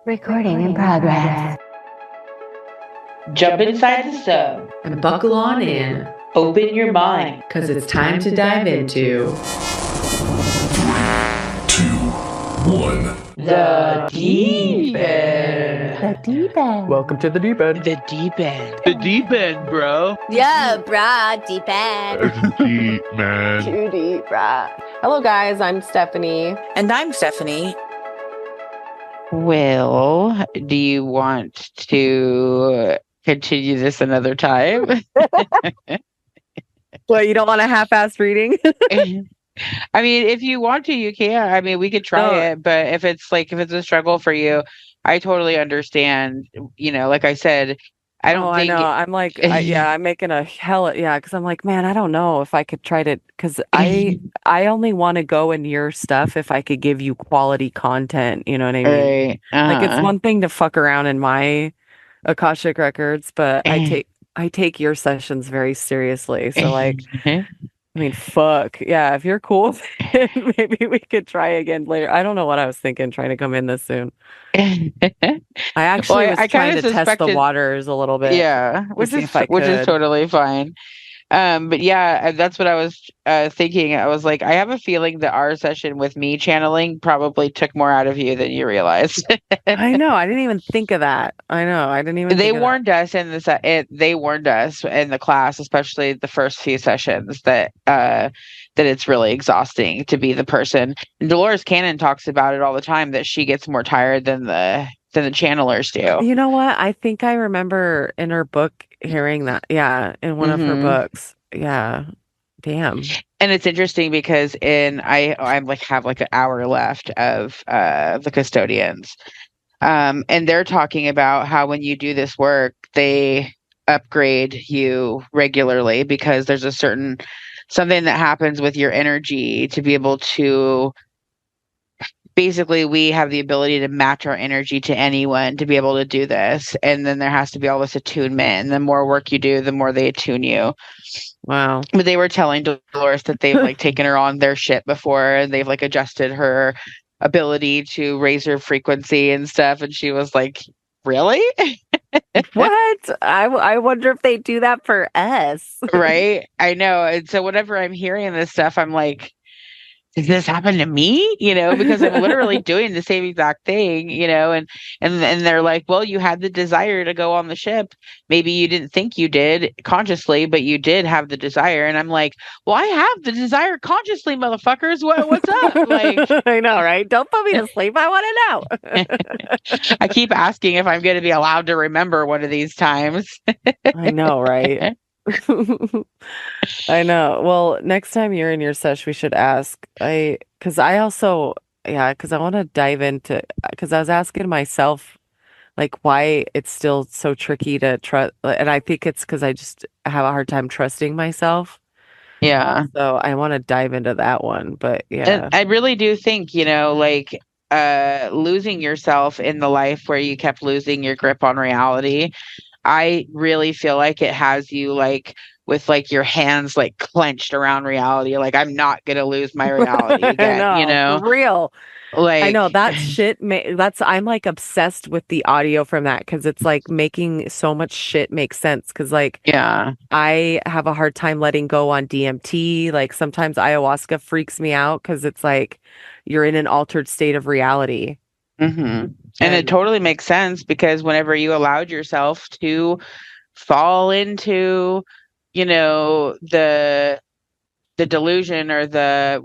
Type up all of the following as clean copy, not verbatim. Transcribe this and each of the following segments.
Recording in progress. Jump inside the sub and buckle on in. Open your mind, because it's time to dive into 3, 2, 1. the deep end. The deep end. Welcome to the deep end. The deep end. The deep end, bro. Yeah, brah, deep end. Deep, man. Too deep, brah. Hello, guys. I'm Stephanie. And I'm Stephanie. Well, do you want to continue this another time? Well, you don't want a half-assed reading? I mean, if you want to, you can. I mean, we could try it, but if it's a struggle for you, I totally understand. You know, like I said, I don't think. I know. I'm like, I'm making a hell. Yeah, because I'm like, man, I don't know if I could try to, because I only want to go in your stuff if I could give you quality content. You know what I mean? Right. Like, it's one thing to fuck around in my Akashic records, but I take your sessions very seriously. So like, I mean, fuck. Yeah, if you're cool, maybe we could try again later. I don't know what I was thinking trying to come in this soon. I actually was trying to test the waters a little bit. Yeah, which is totally fine. But yeah, that's what I was thinking. I was like, I have a feeling that our session with me channeling probably took more out of you than you realized. I know. I didn't even think of that. I know. I didn't even. They warned us in this. They warned us in the class, especially the first few sessions, that it's really exhausting to be the person. And Dolores Cannon talks about it all the time, that she gets more tired than the channelers do. You know what? I think I remember in her book hearing that. Yeah, in one of her books. Yeah. Damn. And it's interesting because I'm like have like an hour left of the custodians. And they're talking about how when you do this work, they upgrade you regularly because there's something that happens with your energy to be able to. Basically, we have the ability to match our energy to anyone to be able to do this. And then there has to be all this attunement. And the more work you do, the more they attune you. Wow. But they were telling Dolores that they've like taken her on their shit before, and they've like adjusted her ability to raise her frequency and stuff. And she was like, really? What? I wonder if they do that for us. Right? I know. And so whenever I'm hearing this stuff, I'm like, does this happen to me? You know, because I'm literally doing the same exact thing, you know, and they're like, well, you had the desire to go on the ship. Maybe you didn't think you did consciously, but you did have the desire. And I'm like, well, I have the desire consciously, motherfuckers. What's up? Like, I know, right? Don't put me to sleep. I want to know. I keep asking if I'm going to be allowed to remember one of these times. I know, right? I know. Well, next time you're in your sesh, we should ask. Because I want to dive into, because I was asking myself, like, why it's still so tricky to trust. And I think it's because I just have a hard time trusting myself. Yeah. So I want to dive into that one. But yeah. And I really do think, you know, like, losing yourself in the life where you kept losing your grip on reality, I really feel like it has you like with like your hands like clenched around reality. Like, I'm not going to lose my reality again, you know? For real. Like, I know that shit. I'm like obsessed with the audio from that because it's like making so much shit make sense. Because like, yeah, I have a hard time letting go on DMT. Like sometimes ayahuasca freaks me out because it's like you're in an altered state of reality. Mm-hmm. And it totally makes sense because whenever you allowed yourself to fall into, you know, the delusion or the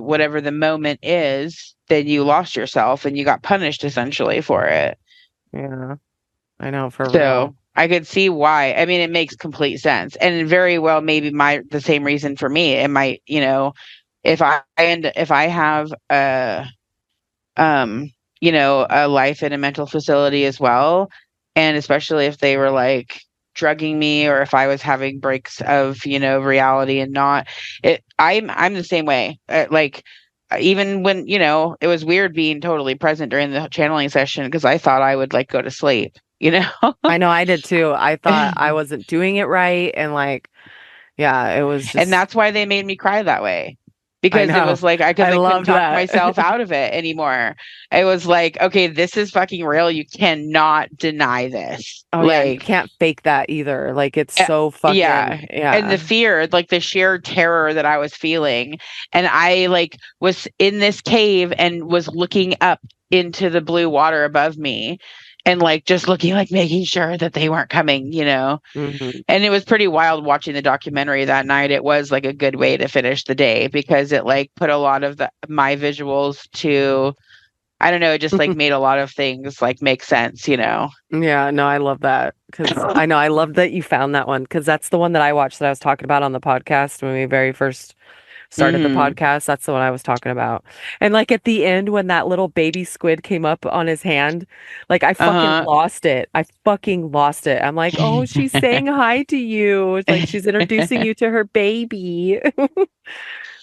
whatever the moment is, then you lost yourself and you got punished essentially for it. Yeah, I know. For real. I could see why. I mean, it makes complete sense, and very well maybe the same reason for me. It might, you know, if I have you know, a life in a mental facility as well. And especially if they were like drugging me or if I was having breaks of, you know, reality and not I'm the same way. Like even when, you know, it was weird being totally present during the channeling session because I thought I would like go to sleep, you know? I know I did too. I thought I wasn't doing it right. And like, yeah, it was just... And that's why they made me cry that way. because it know. was like I I couldn't loved talk that. myself out of it anymore. It was like, okay, this is fucking real. You cannot deny this. Oh yeah, and you Like, can't fake that either. Like it's uh, so yeah. fucking And the yeah. fear, like the sheer terror that I was feeling. And I like was in this cave and was looking up into the blue water above me and like just looking, like making sure that they weren't coming, you know. Mhm. And it was pretty wild watching the documentary that night. It was like a good way to finish the day because it like put a lot of my visuals to, I don't know, it just like made a lot of things like make sense, you know. Yeah, no, I love that because I know I love that you found that one because that's the one that I watched that I was talking about on the podcast when we very first started the Mhm. podcast. That's the one I was talking about. And like at the end when that little baby squid came up on his hand, like I fucking Uh-huh. lost it. I fucking lost it. I'm like, "Oh, she's saying hi to you." It's like she's introducing you to her baby.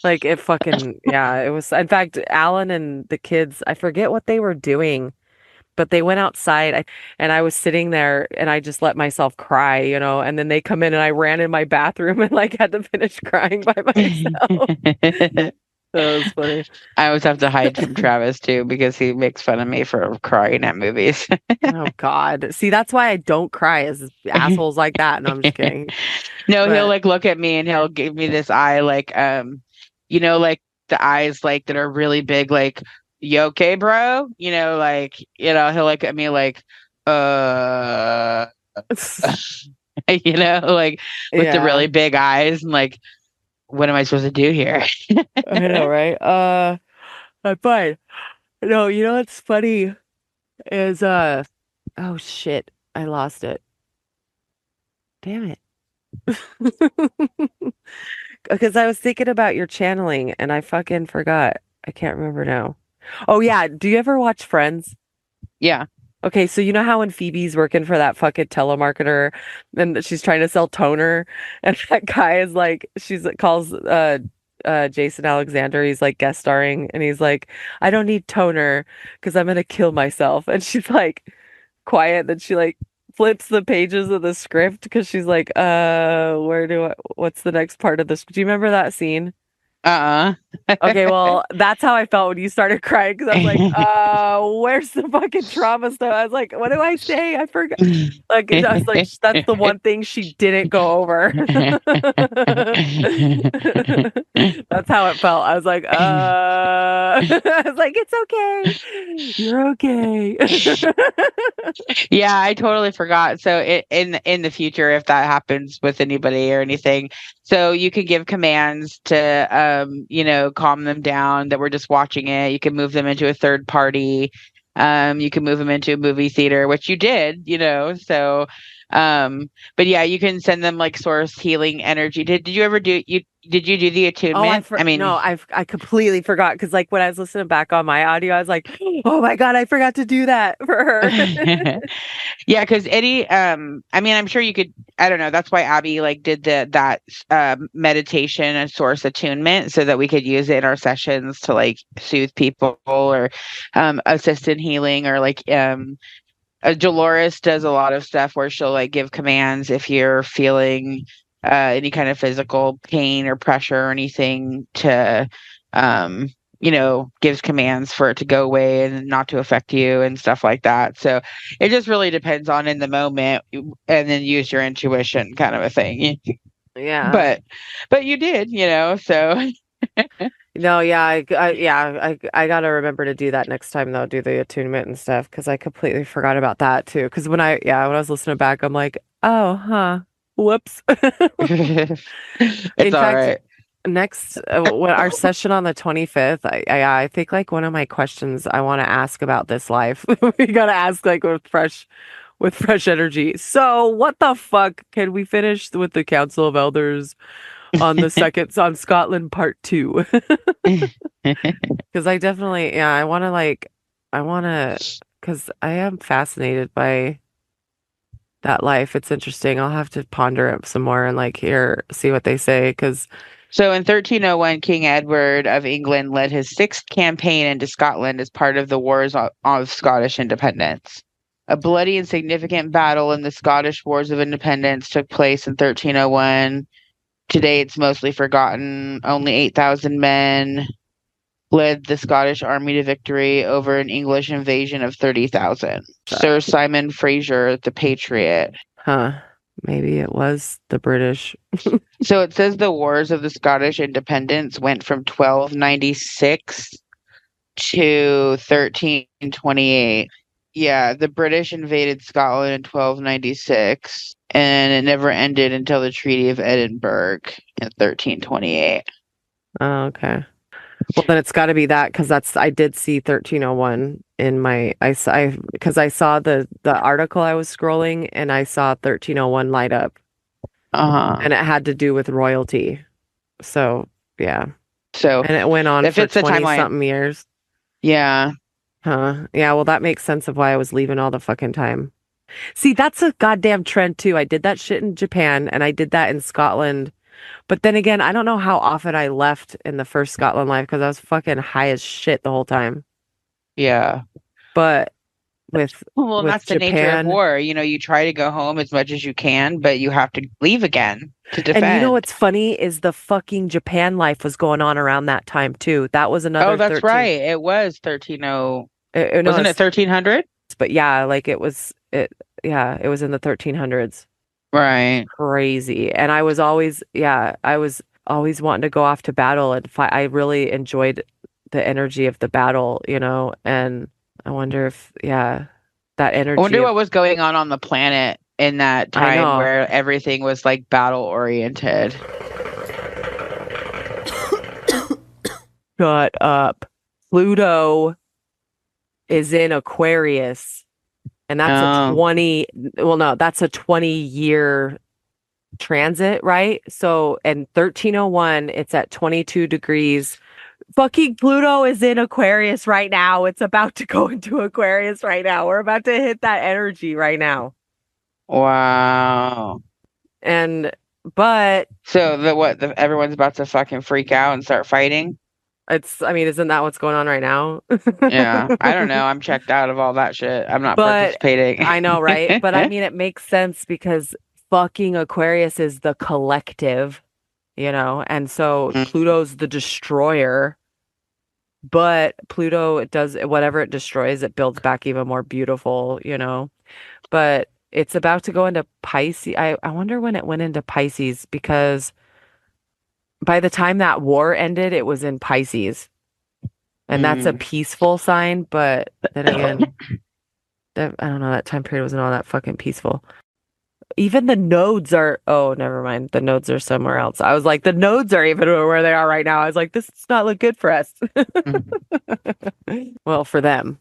Like it fucking yeah, it was in fact Alan and the kids, I forget what they were doing, but they went outside and I was sitting there and I just let myself cry, you know, and then they come in and I ran in my bathroom and like had to finish crying by myself. That was funny. I always have to hide from Travis too because he makes fun of me for crying at movies. Oh God. See, that's why I don't cry is assholes like that. No, I'm just kidding. No, he'll But like look at me and he'll give me this eye like you know, like the eyes like that are really big, like, you okay, bro? You know, like, you know, he'll look at me like, uh you know, like with the yeah, really big eyes and like, what am I supposed to do here? I know, right? I'm fine. No, you know what's funny is oh shit, I lost it. Damn it. Because I was thinking about your channeling and I fucking forgot. I can't remember now. Oh yeah, do you ever watch Friends? Yeah. Okay, so you know how when Phoebe's working for that fucking telemarketer and she's trying to sell toner and that guy is like she's calls Jason Alexander, he's like guest starring and he's like, I don't need toner because I'm gonna kill myself. And she's like quiet, then she like flips the pages of the script because she's like, what's the next part of this? Do you remember that scene? Uh-uh. Okay, well, that's how I felt when you started crying because I was like, where's the fucking trauma stuff? I was like, what do I say? I forgot. Like, I was like, that's the one thing she didn't go over. That's how it felt. I was like, I was like, it's okay. You're okay. Yeah, I totally forgot. So in the future, if that happens with anybody or anything, so you can give commands to you know, calm them down that we're just watching it. You can move them into a third party. You can move them into a movie theater, which you did, you know. So but yeah, you can send them like source healing energy. Did you ever do did you do the Oh, attunement? I mean, no, I completely forgot because like when I was listening back on my audio, I was like, oh my God, I forgot to do that for her. yeah, because Eddie, I mean, I'm sure you could, I don't know, that's why Abby like did that meditation and source attunement so that we could use it in our sessions to like soothe people or assist in healing or like Dolores does a lot of stuff where she'll like give commands if you're feeling any kind of physical pain or pressure or anything to you know, gives commands for it to go away and not to affect you and stuff like that. So it just really depends on in the moment and then use your intuition kind of a thing. Yeah. But you did, you know, so No, yeah, I gotta remember to do that next time though, do the attunement and stuff because I completely forgot about that too. Because when I was listening back, I'm like, oh, huh, whoops. it's In all fact, right. next when our session on the 25th, I think like one of my questions I want to ask about this life, we gotta ask like with fresh energy. So, what the fuck can we finish with the Council of Elders on the second on Scotland Part 2? Because I definitely, yeah, I want to, because I am fascinated by that life. It's interesting. I'll have to ponder it some more and like see what they say. Because, So in 1301, King Edward of England led his sixth campaign into Scotland as part of the Wars of Scottish Independence. A bloody and significant battle in the Scottish Wars of Independence took place in 1301. Today it's mostly forgotten. Only 8,000 men led the Scottish army to victory over an English invasion of 30,000. Sir Simon Fraser, the Patriot. Huh. Maybe it was the British. So it says the wars of the Scottish independence went from 1296 to 1328. Yeah, the British invaded Scotland in 1296, and it never ended until the Treaty of Edinburgh in 1328. Oh, okay. Well, then it's got to be that because I did see 1301 in because I saw the article I was scrolling and I saw 1301 light up. And it had to do with royalty. So, yeah. So, and it went on for 20-something years. Yeah. Huh. Yeah, well, that makes sense of why I was leaving all the fucking time. See, that's a goddamn trend too. I did that shit in Japan and I did that in Scotland. But then again, I don't know how often I left in the first Scotland life because I was fucking high as shit the whole time. Yeah. But with that's Japan, the nature of war. You know, you try to go home as much as you can, but you have to leave again to defend. And you know what's funny is the fucking Japan life was going on around that time too. That was another. Oh, that's right. It was 130. Wasn't it 1300? But yeah, like it was in the 1300s. Right. Crazy. And I was always wanting to go off to battle and fight. I really enjoyed the energy of the battle, you know, and I wonder if, that energy. I wonder what was going on the planet in that time where everything was like battle oriented. Shut up. Pluto is in Aquarius. And that's that's a 20-year transit, right? So, and 1301, it's at 22 degrees. Fucking Pluto is in Aquarius right now. It's about to go into Aquarius right now. We're about to hit that energy right now. Wow. So everyone's about to fucking freak out and start fighting? Isn't that what's going on right now? Yeah. I don't know. I'm checked out of all that shit. I'm not participating. I know, right? But I mean, it makes sense because fucking Aquarius is the collective, you know? And so Pluto's the destroyer. But Pluto, it does whatever it destroys, it builds back even more beautiful, you know? But it's about to go into Pisces. I wonder when it went into Pisces because by the time that war ended, it was in Pisces. And that's a peaceful sign, but then again, I don't know, that time period wasn't all that fucking peaceful. Even the nodes are, never mind. The nodes are somewhere else. I was like, the nodes are even where they are right now. I was like, this does not look good for us. Well, for them.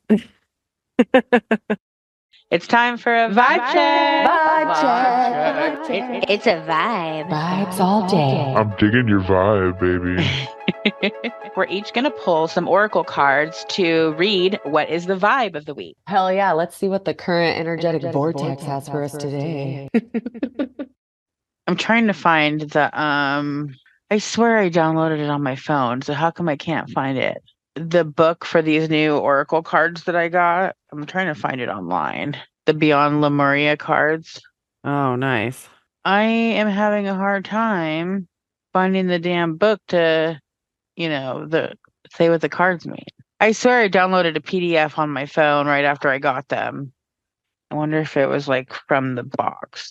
It's time for a vibe check. Vibe check. It's a vibe. Vibes all day. I'm digging your vibe, baby. We're each going to pull some oracle cards to read what is the vibe of the week. Hell yeah, let's see what the current energetic vortex has for us today. I'm trying to find the I swear I downloaded it on my phone, so how come I can't find it? The book for these new oracle cards that I got. I'm trying to find it online. The Beyond Lemuria cards. Oh, nice. I am having a hard time finding the damn book to, say what the cards mean. I swear I downloaded a PDF on my phone right after I got them. I wonder if it was like from the box.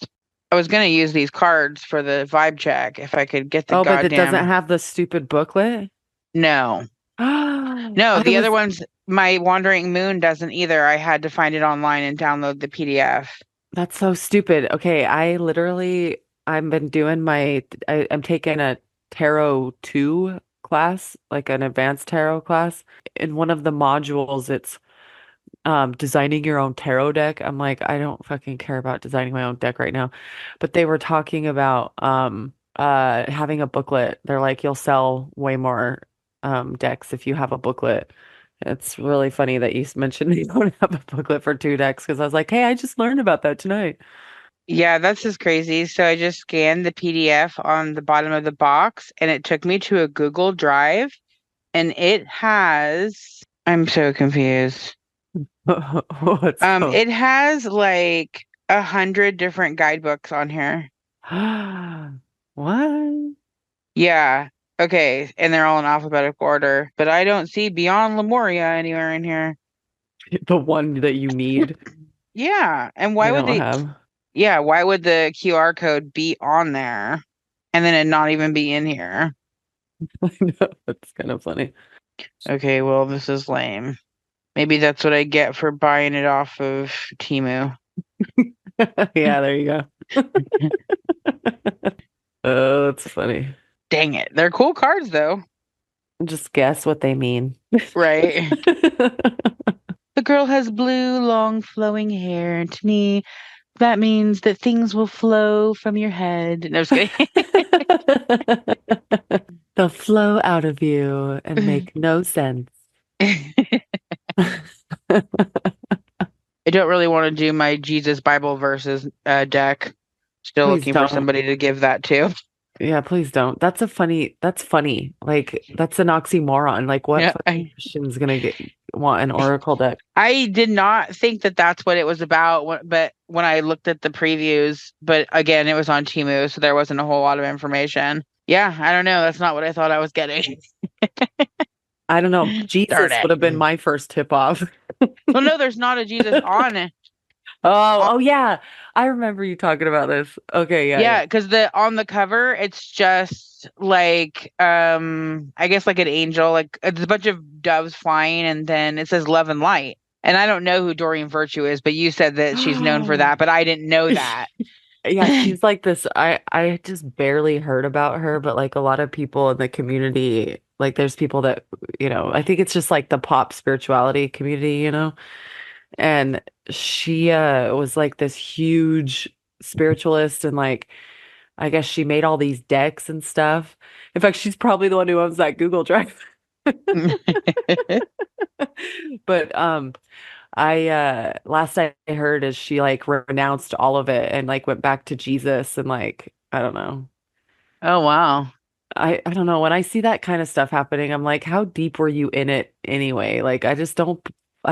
I was going to use these cards for the vibe check if I could get the goddamn... but it doesn't have the stupid booklet? No. No, the other ones, my Wandering Moon doesn't either. I had to find it online and download the PDF. That's so stupid. Okay, I've been doing I'm taking a Tarot 2 class, like an advanced tarot class. In one of the modules, it's designing your own tarot deck. I'm like, I don't fucking care about designing my own deck right now. But they were talking about having a booklet. They're like, you'll sell way more decks if you have a booklet. It's really funny that you mentioned you don't have a booklet for 2 decks because I was like, hey, I just learned about that tonight. Yeah, that's just crazy. So I just scanned the PDF on the bottom of the box and it took me to a Google Drive and it has, I'm so confused. It has like 100 different guidebooks on here. What? Yeah. Okay. And they're all in alphabetical order, but I don't see Beyond Lemuria anywhere in here. The one that you need, Yeah. And they why would don't they? have. Yeah. Why would the QR code be on there and then it not even be in here? I know, that's kind of funny. Okay. Well, this is lame. Maybe that's what I get for buying it off of Temu. Yeah, there you go. Oh, that's funny. Dang it. They're cool cards, though. Just guess what they mean. Right. The girl has blue, long, flowing hair, and to me, that means that things will flow from your head. No, I'm just They'll flow out of you and make no sense. kidding. I don't really want to do my Jesus Bible verses deck. Still Please looking for don't. somebody to give that to. Yeah, please don't. That's funny. Like, that's an oxymoron. Like, what Yeah, fucking Christian's gonna want an oracle deck? I did not think that that's what it was about, but when I looked at the previews, but again, it was on Temu, so there wasn't a whole lot of information. Yeah, I don't know. That's not what I thought I was getting. I don't know. Darn Jesus would have been it. my first tip off. Well, no, there's not a Jesus on it. Oh yeah. I remember you talking about this. Okay, yeah, Yeah, because the on the cover, it's just like I guess like an angel, like it's a bunch of doves flying, and then it says love and light. And I don't know who Doreen Virtue is, but you said that she's known for yeah. that, but I didn't know that. Yeah, she's like this. I just barely heard about her, but like a lot of people in the community, like there's people that, I think it's just like the pop spirituality community. And she was like this huge spiritualist, and like I guess she made all these decks and stuff. In fact, she's probably the one who owns that Google Drive. But I last I heard is she like renounced all of it and like went back to Jesus, and like I don't know. Oh wow. I don't know. When I see that kind of stuff happening, I'm like, how deep were you in it anyway? Like I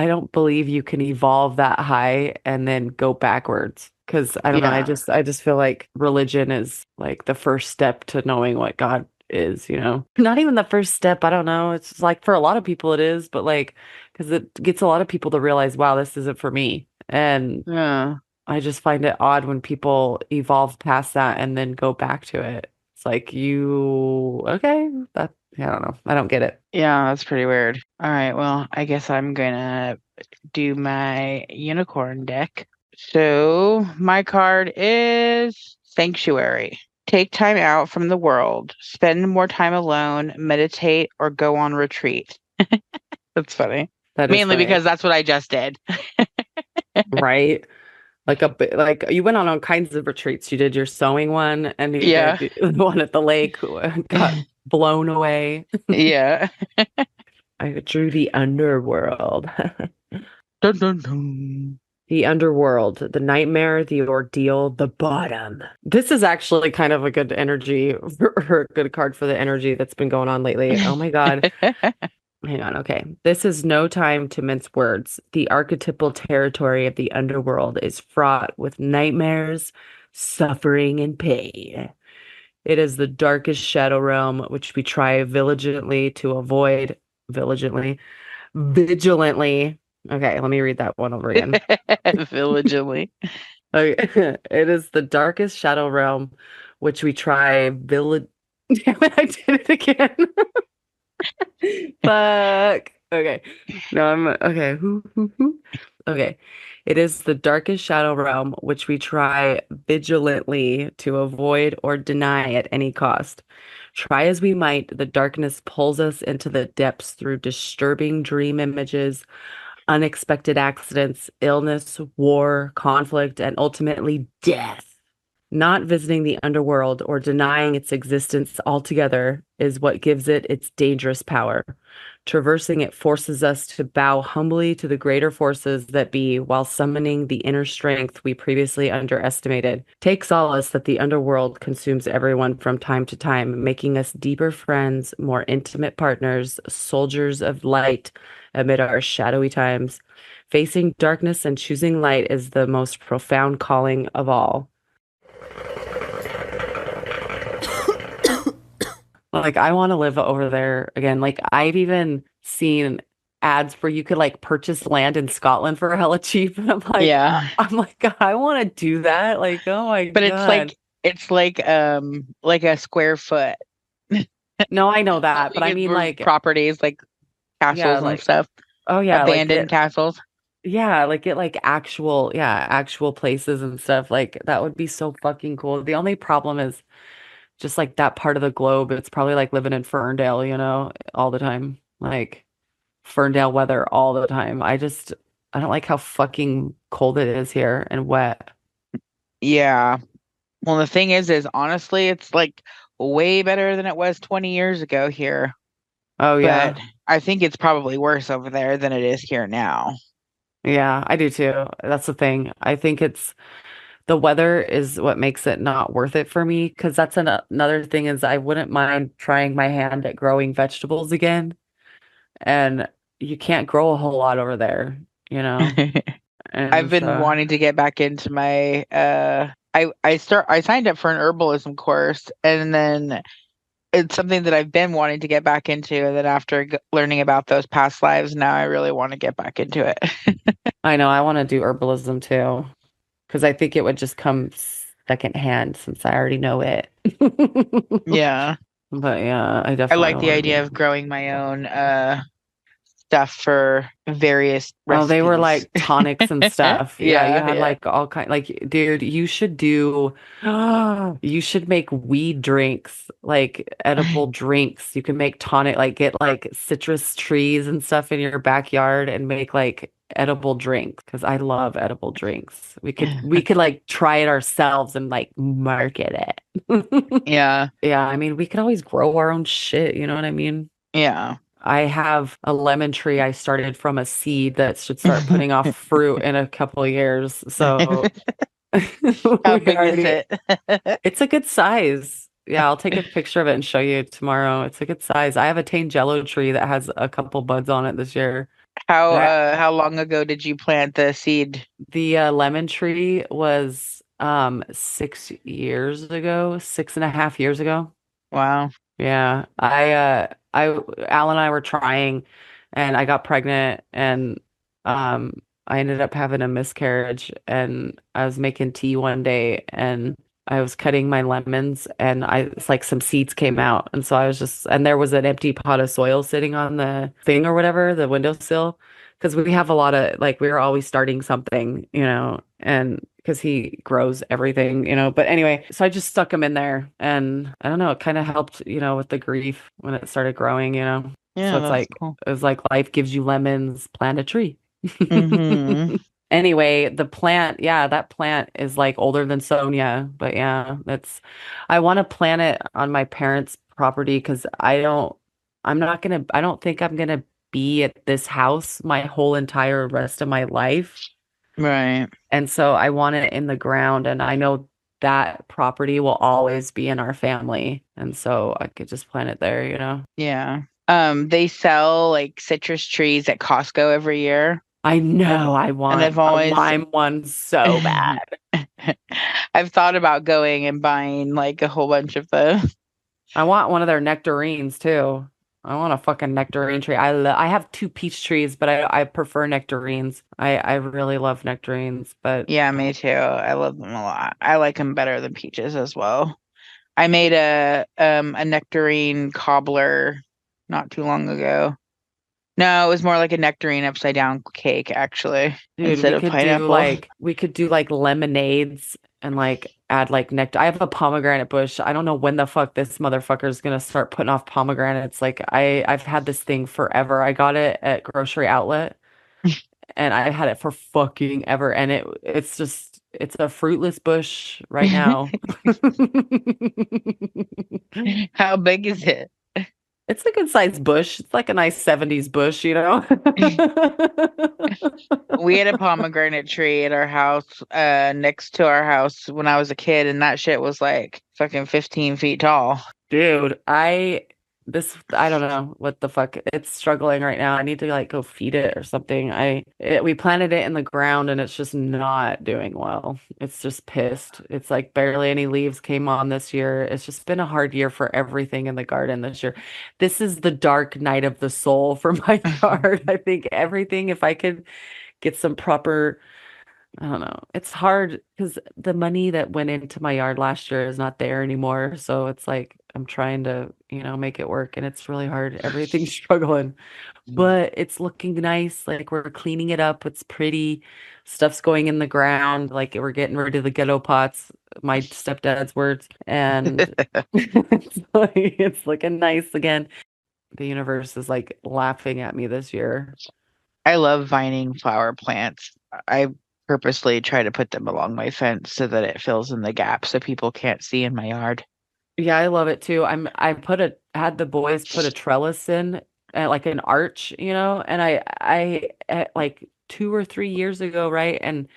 don't believe you can evolve that high and then go backwards. Because I don't know, Yeah. I just feel like religion is like the first step to knowing what God is. Not even the first step, I don't know. It's just like for a lot of people it is, but like because it gets a lot of people to realize, wow, this isn't for me. And Yeah. I just find it odd when people evolve past that and then go back to it. It's like okay, I don't know. I don't get it. Yeah, that's pretty weird. All right, well, I guess I'm gonna do my unicorn deck. So my card is Sanctuary. Take time out from the world, spend more time alone, meditate, or go on retreat. That's funny. That is Mainly funny, because that's what I just did. right? Like you went on all kinds of retreats. You did your sewing one, and you Yeah. did the one at the lake. Got blown away. Yeah. I drew the underworld. Dun, dun, dun. The underworld, the nightmare, the ordeal, the bottom. This is actually kind of a good energy or a good card for the energy that's been going on lately. Oh my God. Hang on. Okay. This is no time to mince words. The archetypal territory of the underworld is fraught with nightmares, suffering, and pain. It is the darkest shadow realm, which we try vigilantly to avoid. Vigilantly. Okay, let me read that one over again. Vigilantly. Okay. It is the darkest shadow realm, which we try Damn it, I did it again. Fuck. Okay. No, I'm okay. Okay. It is the darkest shadow realm, which we try vigilantly to avoid or deny at any cost. Try as we might, the darkness pulls us into the depths through disturbing dream images, unexpected accidents, illness, war, conflict, and ultimately death. Not visiting the underworld or denying its existence altogether is what gives it its dangerous power. Traversing it forces us to bow humbly to the greater forces that be while summoning the inner strength we previously underestimated. Take solace that the underworld consumes everyone from time to time, making us deeper friends, more intimate partners, soldiers of light amid our shadowy times. Facing darkness and choosing light is the most profound calling of all. Like I want to live over there again. Like I've even seen ads where you could like purchase land in Scotland for hella cheap. And Yeah. I'm like, I want to do that. Like, oh my But God. it's like a square foot. No, I know that, but I mean like, Properties like yeah, castles and like, stuff. oh yeah, like Abandoned get, castles. yeah, like get like actual, yeah, actual places and stuff. Like that would be so fucking cool. The only problem is just like that part of the globe. It's probably like living in Ferndale, all the time. Like Ferndale weather all the time. I don't like how fucking cold it is here and wet. Yeah. Well, the thing is honestly, it's like way better than it was 20 years ago here. Oh But yeah. I think it's probably worse over there than it is here now. Yeah, I do too. That's the thing. I think it's the weather is what makes it not worth it for me because that's another thing is I wouldn't mind trying my hand at growing vegetables again. And you can't grow a whole lot over there, you know? I've And been so wanting to get back into my I signed up for an herbalism course, and then it's something that I've been wanting to get back into, and then after learning about those past lives, now I really want to get back into it. I know I want to do herbalism too because I think it would just come secondhand since I already know it. Yeah. But yeah, I I definitely like the want to idea do. of growing my own stuff for various Oh, they were recipes. like tonics and stuff. Yeah, you Yeah, had yeah. like all kind like dude, you should do you should make weed drinks, like edible drinks. You can make tonic like get like citrus trees and stuff in your backyard and make like edible drinks because I love edible drinks. We could like try it ourselves and like market it. Yeah, Yeah, I mean, we could always grow our own shit, you know what I mean? yeah. I have a lemon tree I started from a seed that should start putting off fruit in a couple of years. So How we big is already, it? it's a good size. Yeah, I'll take a picture of it and show you tomorrow. It's a good size. I have a Tangelo tree that has a couple buds on it this year. And How long ago did you plant the seed? the lemon tree was 6 years ago, 6.5 years ago. Wow. Yeah, Al and I were trying, and I got pregnant, and I ended up having a miscarriage, and I was making tea one day, and I was cutting my lemons, and it's like some seeds came out, and so and there was an empty pot of soil sitting on the thing or whatever, the windowsill, because we have a lot of like we were always starting something, and because he grows everything, But anyway, so I just stuck him in there, and I don't know, it kind of helped, with the grief when it started growing. So Yeah, it's that's like cool. it was like life gives you lemons, plant a tree. Mm-hmm. Anyway, the plant, yeah, that plant is like older than Sonia, but yeah, I want to plant it on my parents' property because I don't think I'm gonna be at this house my whole entire rest of my life. Right. And so I want it in the ground, and I know that property will always be in our family. And so I could just plant it there. Yeah. They sell like citrus trees at Costco every year. I And know I and want I've a always lime one so bad. I've thought about going and buying like a whole bunch of the I want one of their nectarines too. I want a fucking nectarine tree. I have two peach trees, but I prefer nectarines. I really love nectarines, but Yeah, me too. I love them a lot. I like them better than peaches as well. I made a nectarine cobbler not too long ago. No, it was more like a nectarine upside down cake actually, dude, instead of pineapple. we could do like lemonades and like add like nectar. I have a pomegranate bush. I don't know when the fuck this motherfucker is gonna start putting off pomegranates. Like I've had this thing forever. I got it at grocery outlet and I had it for fucking ever. And it's a fruitless bush right now. How big is it? It's a good sized bush. It's like a nice 70s bush. We had a pomegranate tree at our house, next to our house when I was a kid, and that shit was like fucking 15 feet tall. Dude, I don't know what the fuck. It's struggling right now. I need to like go feed it or something. We planted it in the ground and it's just not doing well. It's just pissed. It's like barely any leaves came on this year. It's just been a hard year for everything in the garden this year. This is the dark night of the soul for my yard. I think everything, if I could get some proper, I don't know. It's hard because the money that went into my yard last year is not there anymore. So it's like I'm trying to, make it work and it's really hard. Everything's struggling, but it's looking nice. Like we're cleaning it up. It's pretty. Stuff's going in the ground. Like we're getting rid of the ghetto pots, my stepdad's words. And it's looking nice again. The universe is like laughing at me this year. I love vining flower plants. I purposely try to put them along my fence so that it fills in the gap so people can't see in my yard. Yeah, I love it too. Had the boys put a trellis in like an arch, and like 2 or 3 years ago, right? And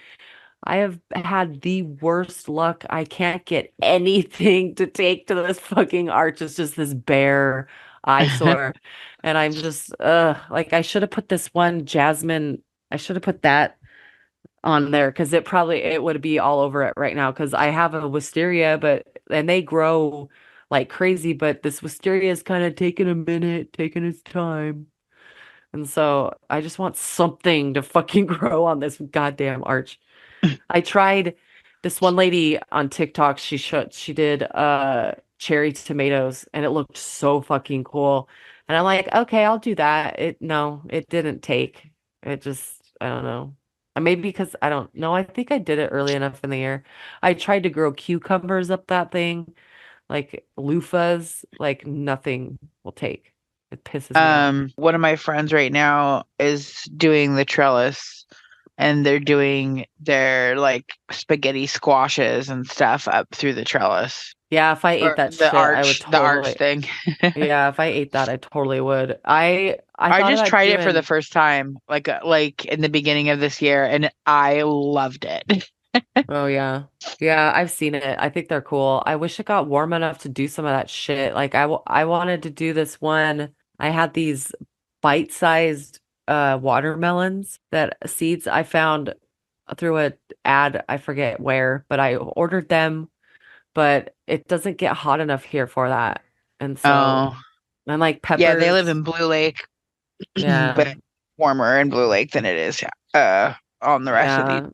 I have had the worst luck. I can't get anything to take to this fucking arch. It's just this bare eyesore. And I'm just like I should have put this one jasmine. I should have put that on there because it would be all over it right now because I have a wisteria, and they grow like crazy, but this wisteria is kind of taking a minute, taking its time. And so I just want something to fucking grow on this goddamn arch. I tried this one lady on TikTok, she did cherry tomatoes and it looked so fucking cool. And I'm like, okay, I'll do that. It didn't take. It just, I don't know. Maybe because I don't know. I think I did it early enough in the year. I tried to grow cucumbers up that thing, like loofahs, like nothing will take. It pisses me off. One of my friends right now is doing the trellis and they're doing their like spaghetti squashes and stuff up through the trellis. Yeah, if I Or ate that the shit, I would arch, the arch totally. thing. Yeah, if I ate that, I totally would. I I thought just about tried it for the doing. first time, like in the beginning of this year, and I loved it. Oh yeah. Yeah, I've seen it. I think they're cool. I wish it got warm enough to do some of that shit. Like I wanted to do this one. I had these bite-sized watermelons that seeds I found through a ad, I forget where, but I ordered them, but it doesn't get hot enough here for that. And so Oh, and like yeah, they live peppers. in Blue Lake, Yeah. but warmer in Blue Lake than it is on the rest of the. Yeah.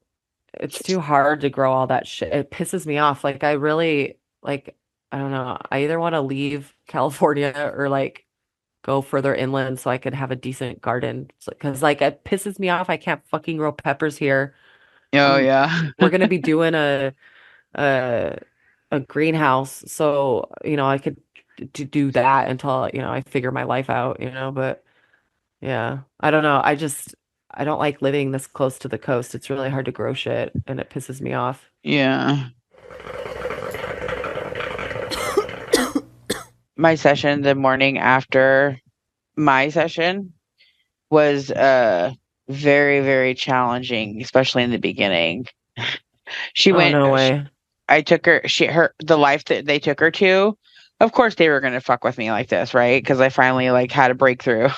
It's too hard to grow all that shit. It pisses me off. Like I really like I don't know. I either want to leave California or like go further inland so I could have a decent garden. Because like it pisses me off. I can't fucking grow peppers here. Oh Um, yeah. we're gonna be doing a a greenhouse, so I could do that until I figure my life out. But yeah, I don't know. I don't like living this close to the coast. It's really hard to grow shit and it pisses me off. Yeah. My session the morning after my session was very, very challenging, especially in the beginning. She Oh, went no way. I took her the life that they took her to. Of course they were gonna fuck with me like this, right? Because I finally like had a breakthrough.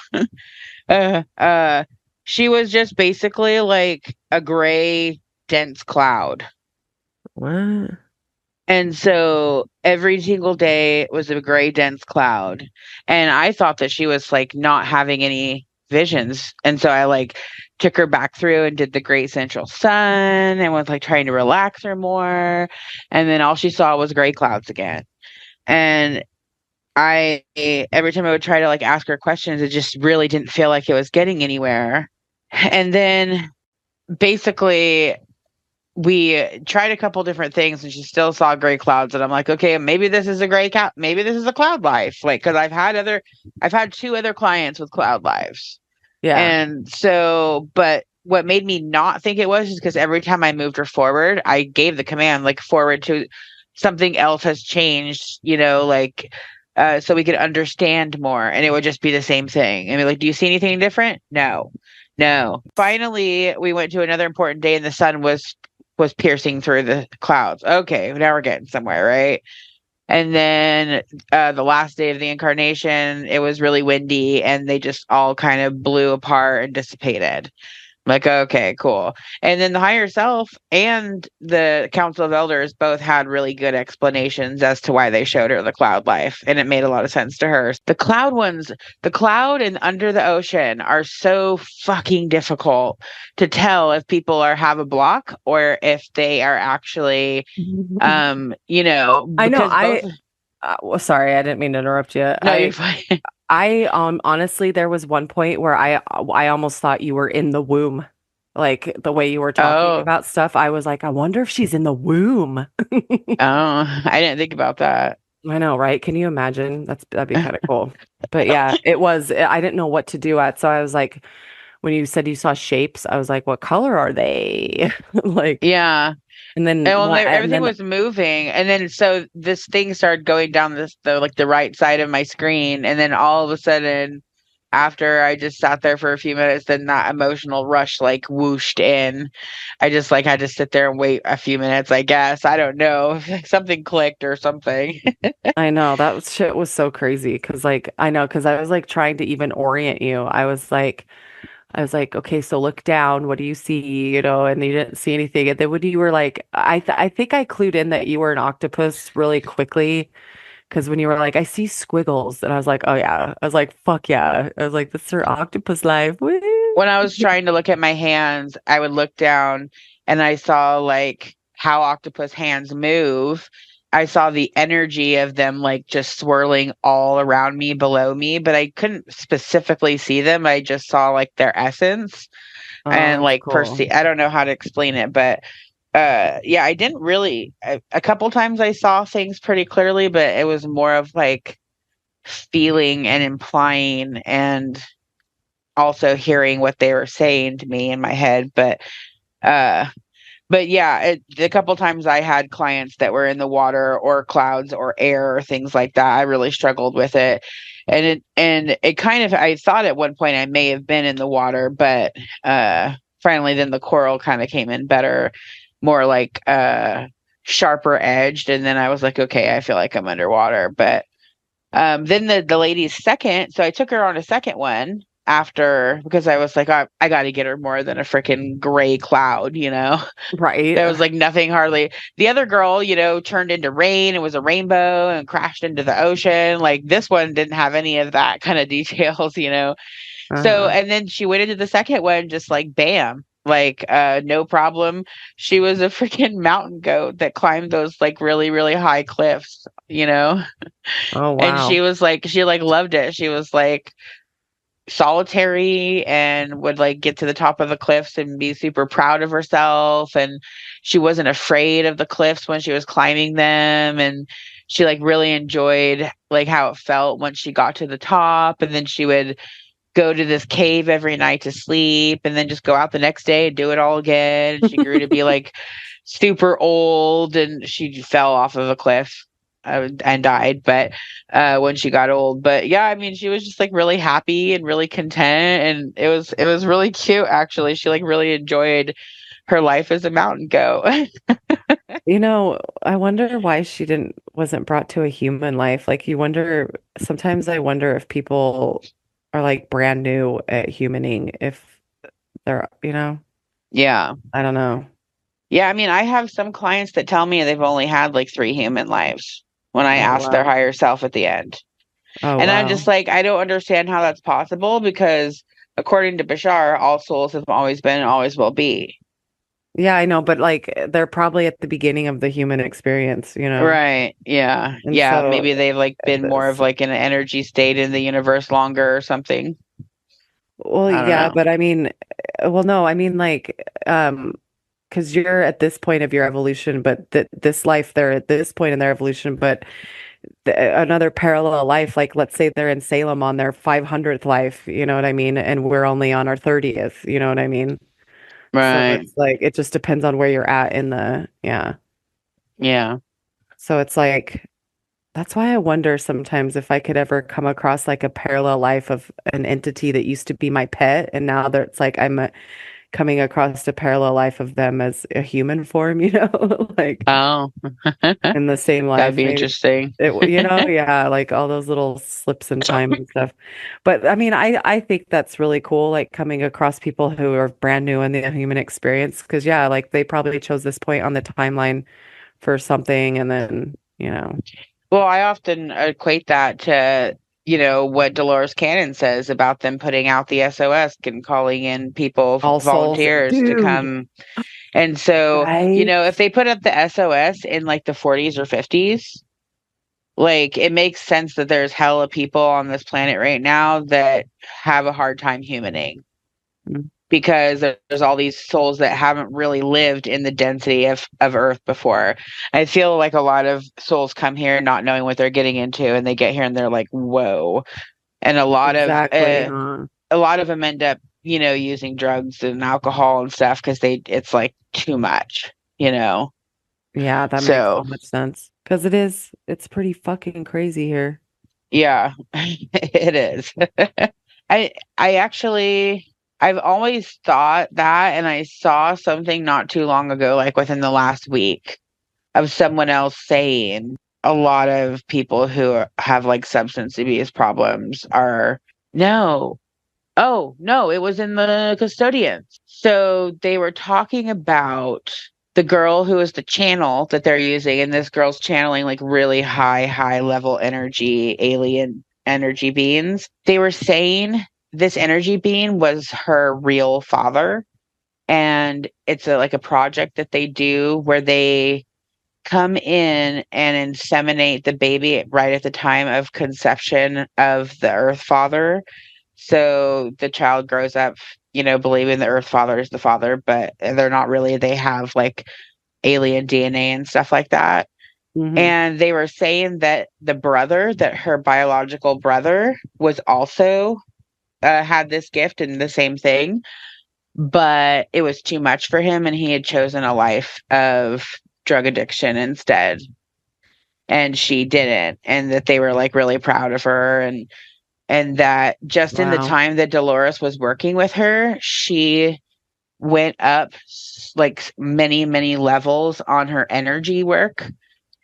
uh uh she was just basically like a gray, dense cloud. What? And so every single day was a gray, dense cloud. And I thought that she was like not having any visions. And so I like took her back through and did the great central sun and was like trying to relax her more. And then all she saw was gray clouds again. And every time I would try to like ask her questions, it just really didn't feel like it was getting anywhere. And then basically we tried a couple different things and she still saw gray clouds and I'm like, okay, maybe this is a maybe this is a cloud life, like because I've had two other clients with cloud lives. Yeah. And so but what made me not think it was is because every time I moved her forward I gave the command like forward to something else has changed, like so we could understand more and it would just be the same thing. I mean, like, do you see anything different? No. Finally we went to another important day and the sun was piercing through the clouds. Okay, now we're getting somewhere, right? And then the last day of the incarnation, it was really windy and they just all kind of blew apart and dissipated. Like, okay, cool. And then the higher self and the Council of Elders both had really good explanations as to why they showed her the cloud life. And it made a lot of sense to her. The cloud ones, the cloud and under the ocean are so fucking difficult to tell if people have a block or if they are actually, I know. because both. Well, sorry, I didn't mean to interrupt you. No, you're fine. I honestly, there was one point where I almost thought you were in the womb, like the way you were talking about stuff. I was like, I wonder if she's in the womb. I didn't think about that. I know, right? Can you imagine? That'd be kind of cool. But yeah, it was. I didn't know what to do at, so I was like, when you said you saw shapes, I was like, what color are they? Like, yeah. And then everything was moving, and then so this thing started going down the right side of my screen, and then all of a sudden, after I just sat there for a few minutes, then that emotional rush like whooshed in. I just like had to sit there and wait a few minutes. I guess I don't know, something clicked or something. I know that shit was so crazy because I was like trying to even orient you. I was like, okay, so look down. What do you see? And you didn't see anything. And then when you were like, I think I clued in that you were an octopus really quickly. Because when you were like, I see squiggles. And I was like, oh, yeah. I was like, fuck yeah. I was like, this is her octopus life. Woo. When I was trying to look at my hands, I would look down and I saw like how octopus hands move. I saw the energy of them like just swirling all around me, below me, but I couldn't specifically see them. I just saw like their essence and like cool. I don't know how to explain it, but yeah, I didn't really. A couple times I saw things pretty clearly, but it was more of like feeling and implying and also hearing what they were saying to me in my head. But yeah, a couple times I had clients that were in the water or clouds or air or things like that. I really struggled with it. And it kind of, I thought at one point I may have been in the water, but finally then the coral kind of came in better, more like sharper edged. And then I was like, okay, I feel like I'm underwater. But then the lady's second, so I took her on a second one after, because I was like, I got to get her more than a freaking gray cloud, Right. There was like nothing hardly. The other girl, turned into rain. It was a rainbow and crashed into the ocean. Like this one didn't have any of that kind of details, So, and then she went into the second one, just like bam, like no problem. She was a freaking mountain goat that climbed those like really, really high cliffs, Oh, wow. And she was like, she like loved it. She was like solitary and would like get to the top of the cliffs and be super proud of herself, and she wasn't afraid of the cliffs when she was climbing them, and she like really enjoyed like how it felt once she got to the top, and then she would go to this cave every night to sleep and then just go out the next day and do it all again. And she grew to be like super old, and she fell off of a cliff and died, but when she got old. But yeah, I mean, she was just like really happy and really content, and it was really cute actually. She like really enjoyed her life as a mountain goat. I wonder why she wasn't brought to a human life. Like sometimes I wonder if people are like brand new at humaning, if they're, Yeah. I don't know. Yeah, I mean, I have some clients that tell me they've only had like 3 human lives when I ask their higher self at the end. Oh, and wow. I'm just like, I don't understand how that's possible, because according to Bashar, all souls have always been and always will be. Yeah, I know, but like they're probably at the beginning of the human experience, Right. Yeah. And yeah. so Maybe they've like been more of like an energy state in the universe longer or something. Well, I don't yeah, know. but I mean, well, no, I mean like, because you're at this point of your evolution, but this life, they're at this point in their evolution, but another parallel life, like let's say they're in Salem on their 500th life, you know what I mean? And we're only on our 30th, you know what I mean? So Right. it's like, it just depends on where you're at in the, yeah. Yeah. So it's like, that's why I wonder sometimes if I could ever come across like a parallel life of an entity that used to be my pet, and now that it's like coming across a parallel life of them as a human form, like Oh, in the same life. that'd be Maybe interesting. yeah, like all those little slips in time and stuff. But I mean, I think that's really cool, like coming across people who are brand new in the human experience. Because yeah, like they probably chose this point on the timeline for something, and then Well, I often equate that to, what Dolores Cannon says about them putting out the SOS and calling in people, all souls, volunteers to dude, come. And so, right? if they put up the SOS in like the 40s or 50s, like it makes sense that there's hella people on this planet right now that have a hard time humaning Mm. because there's all these souls that haven't really lived in the density of Earth before. I feel like a lot of souls come here not knowing what they're getting into, and they get here and they're like, whoa. And Exactly, huh? a lot of them end up, using drugs and alcohol and stuff because it's like too much. Yeah, that makes so So much sense. Because it's pretty fucking crazy here. yeah, it is. I actually I've always thought that, and I saw something not too long ago, like within the last week, of someone else saying a lot of people who have like substance abuse problems are no. Oh, no, it was in the custodians. So they were talking about the girl who is the channel that they're using, and this girl's channeling like really high level energy, alien energy beings. They were saying this energy being was her real father. And it's like a project that they do where they come in and inseminate the baby right at the time of conception of the Earth Father. So the child grows up, believing the Earth Father is the father, but they're not really. They have like alien DNA and stuff like that. Mhm. And they were saying that that her biological brother was also had this gift and the same thing, but it was too much for him and he had chosen a life of drug addiction instead. And she didn't. And that they were like really proud of her, and that just in the Wow. time that Dolores was working with her, she went up like many levels on her energy work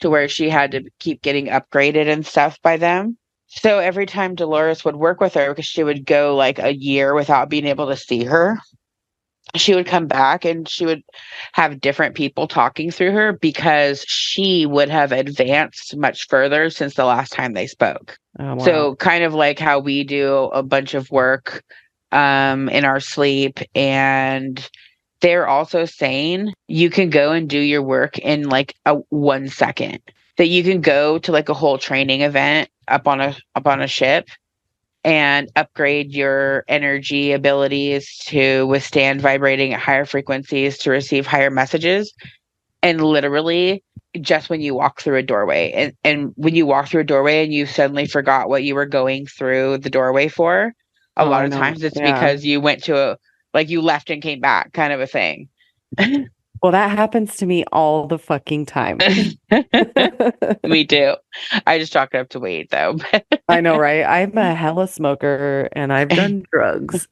to where she had to keep getting upgraded and stuff by them. So every time Dolores would work with her, because she would go like a year without being able to see her, she would come back and she would have different people talking through her because she would have advanced much further since the last time they spoke. Oh, wow. So kind of like how we do a bunch of work in our sleep, and they're also saying you can go and do your work in like a 1 second. That you can go to like a whole training event up on a ship and upgrade your energy abilities to withstand vibrating at higher frequencies to receive higher messages. And literally, just when you walk through a doorway, and when you walk through a doorway and you suddenly forgot what you were going through the doorway for, a lot of times it's because you went to you left and came back kind of a thing. Well, that happens to me all the fucking time. Me too. I just chalk it up to weed, though. I know, right? I'm a hella smoker and I've done drugs.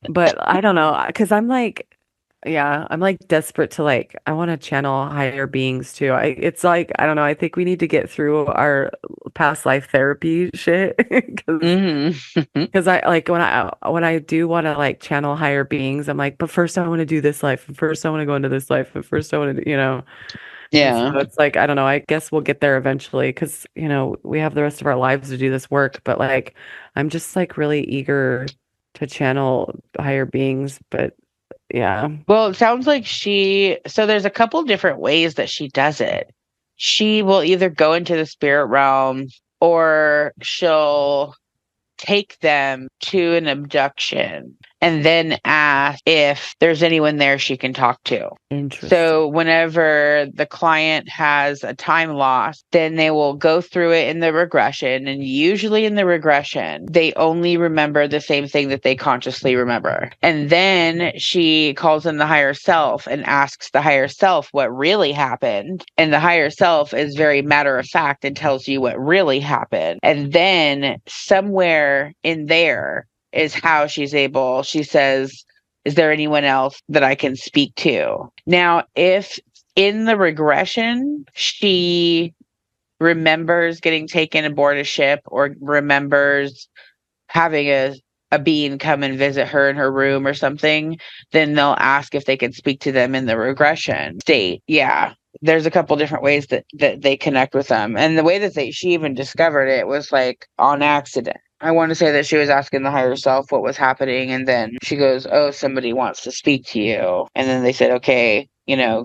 But I don't know, because I'm like desperate to I want to channel higher beings too. It's like, I don't know, I think we need to get through our past life therapy shit because I like when I do want to channel higher beings, I'm like, but first I want to do this life, and first I want to go into this life, and first I want to, Yeah. So it's like, I don't know, I guess we'll get there eventually because, we have the rest of our lives to do this work, but I'm just really eager to channel higher beings, but yeah. Well, it sounds like so there's a couple different ways that she does it. She will either go into the spirit realm or she'll take them to an abduction and then ask if there's anyone there she can talk to. Interesting. So whenever the client has a time loss, then they will go through it in the regression. And usually in the regression, they only remember the same thing that they consciously remember. And then she calls in the higher self and asks the higher self what really happened. And the higher self is very matter of fact and tells you what really happened. And then somewhere in there is how she says, is there anyone else that I can speak to? Now, if in the regression, she remembers getting taken aboard a ship or remembers having a being come and visit her in her room or something, then they'll ask if they can speak to them in the regression state. Yeah. There's a couple different ways that they connect with them. And the way that she even discovered it was like on accident. I want to say that she was asking the higher self what was happening. And then she goes, oh, somebody wants to speak to you. And then they said, okay,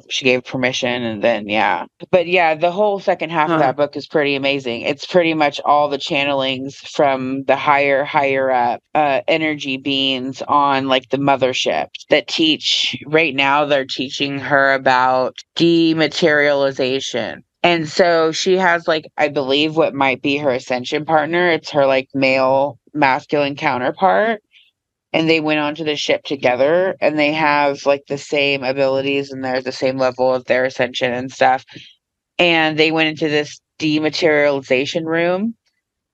she gave permission. And then, yeah. But yeah, the whole second half of that book is pretty amazing. It's pretty much all the channelings from the higher up energy beings on like the mothership that teach. Right now, they're teaching her about dematerialization. And so she has like, I believe what might be her ascension partner. It's her like male masculine counterpart. And they went onto the ship together and they have like the same abilities and they're the same level of their ascension and stuff. And they went into this dematerialization room.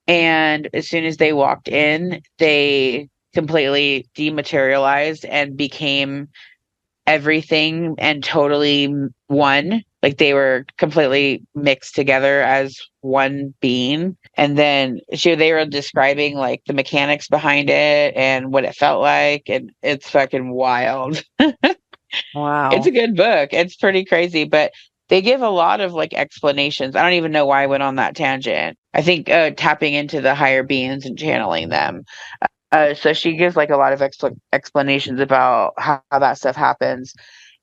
And as soon as they walked in, they completely dematerialized and became everything and totally one. Like they were completely mixed together as one being. And then they were describing like the mechanics behind it and what it felt like. And it's fucking wild. Wow. It's a good book. It's pretty crazy, but they give a lot of like explanations. I don't even know why I went on that tangent. I think tapping into the higher beings and channeling them. So she gives like a lot of explanations about how that stuff happens.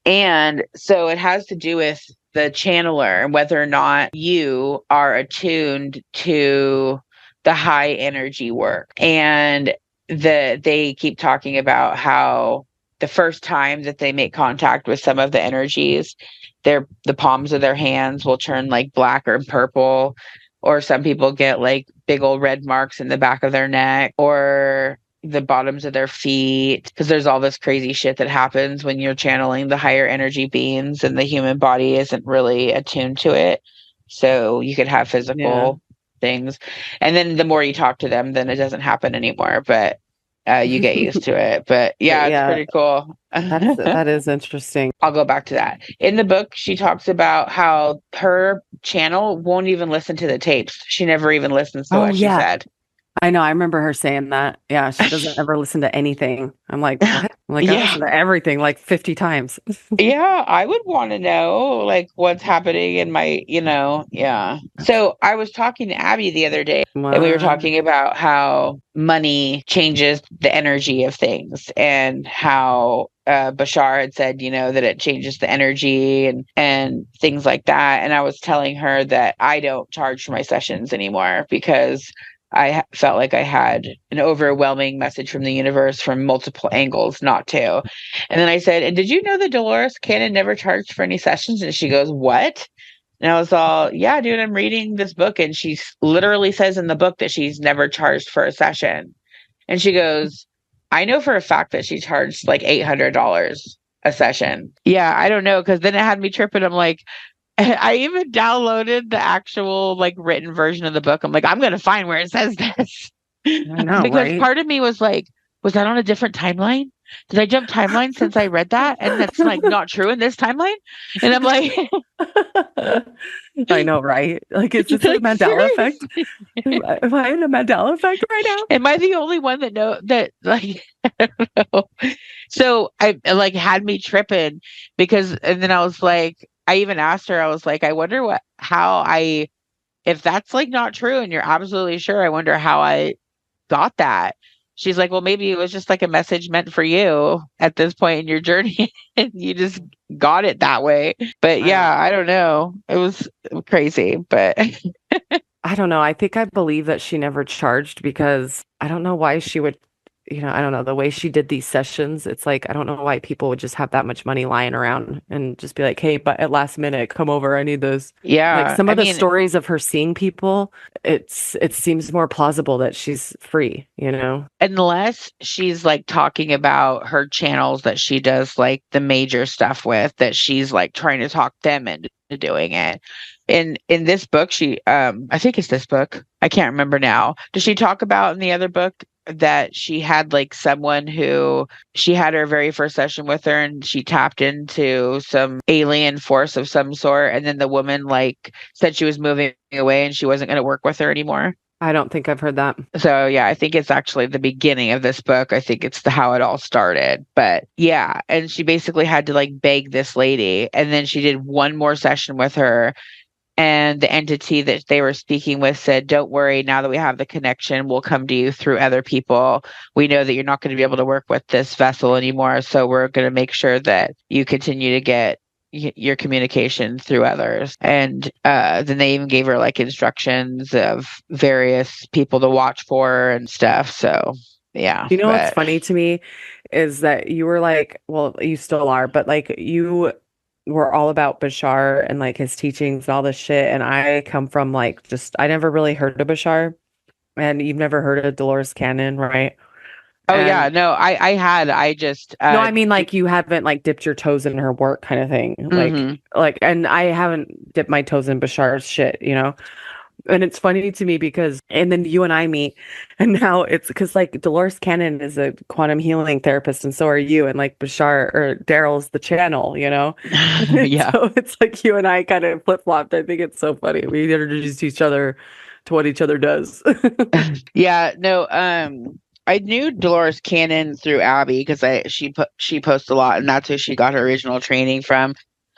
And so it has to do with the channeler and whether or not you are attuned to the high energy work. And they keep talking about how the first time that they make contact with some of the energies, the palms of their hands will turn like black or purple, or some people get like big old red marks in the back of their neck or the bottoms of their feet, because there's all this crazy shit that happens when you're channeling the higher energy beings and the human body isn't really attuned to it. So you could have physical things. And then the more you talk to them, then it doesn't happen anymore. But you get used to it. But yeah, it's pretty cool. That is interesting. I'll go back to that. In the book, she talks about how her channel won't even listen to the tapes. She never even listens to what she said. I know. I remember her saying that. Yeah, she doesn't ever listen to anything. I'm like, what? I'm like, I listen to everything like 50 times. Yeah, I would want to know like what's happening in my, So I was talking to Abby the other day and we were talking about how money changes the energy of things and how Bashar had said, that it changes the energy and things like that. And I was telling her that I don't charge for my sessions anymore because I felt like I had an overwhelming message from the universe from multiple angles not to. And then I said, and did you know that Dolores Cannon never charged for any sessions? And she goes, what? And I was all, yeah, dude, I'm reading this book. And she literally says in the book that she's never charged for a session. And she goes, I know for a fact that she charged like $800 a session. Yeah, I don't know. Because then it had me tripping. I'm like, I even downloaded the actual like written version of the book. I'm like, I'm going to find where it says this. I know, because part of me was like, was that on a different timeline? Did I jump timeline since I read that? And that's like not true in this timeline. And I'm like, I know, right? Like, is this a Mandela effect? Am I in a Mandela effect right now? Am I the only one that like, I don't know. So I like had me tripping and then I was like, I even asked her, I was like, I wonder if that's like not true and you're absolutely sure, I wonder how I got that. She's like, well, maybe it was just like a message meant for you at this point in your journey and you just got it that way. But yeah, I don't know. It was crazy, but I don't know. I think I believe that she never charged because I don't know why she would, I don't know, the way she did these sessions, it's like, I don't know why people would just have that much money lying around and just be like, hey, but at last minute, come over, I need this. Yeah. Like some of the stories of her seeing people, it seems more plausible that she's free, Unless she's like talking about her channels that she does like the major stuff with, that she's like trying to talk them into doing it. In this book, she I think it's this book. I can't remember now. Does she talk about in the other book that she had like someone who she had her very first session with her and she tapped into some alien force of some sort, and then the woman like said she was moving away and she wasn't going to work with her anymore. I don't think I've heard that. So yeah, I think it's actually the beginning of this book. I think it's how it all started. But yeah, and she basically had to like beg this lady, and then she did one more session with her. And the entity that they were speaking with said, "Don't worry, now that we have the connection, we'll come to you through other people. We know that you're not going to be able to work with this vessel anymore, so we're going to make sure that you continue to get your communication through others." And then they even gave her like instructions of various people to watch for and stuff. So yeah. You know what's funny to me is that you were like, well, you still are, but like you were all about Bashar and like his teachings and all this shit. And I come from like I never really heard of Bashar, and you've never heard of Dolores Cannon, right? Oh yeah, no, I just no, I mean like you haven't like dipped your toes in her work kind of thing. Like and I haven't dipped my toes in Bashar's shit, you know? And it's funny to me because, and then you and I meet, and now it's because like Dolores Cannon is a quantum healing therapist, and so are you, and like Bashar or Daryl's the channel, you know? Yeah. So it's like you and I kind of flip flopped. I think it's so funny. We introduced each other to what each other does. Yeah, no, I knew Dolores Cannon through Abby because she posts a lot, and that's who she got her original training from.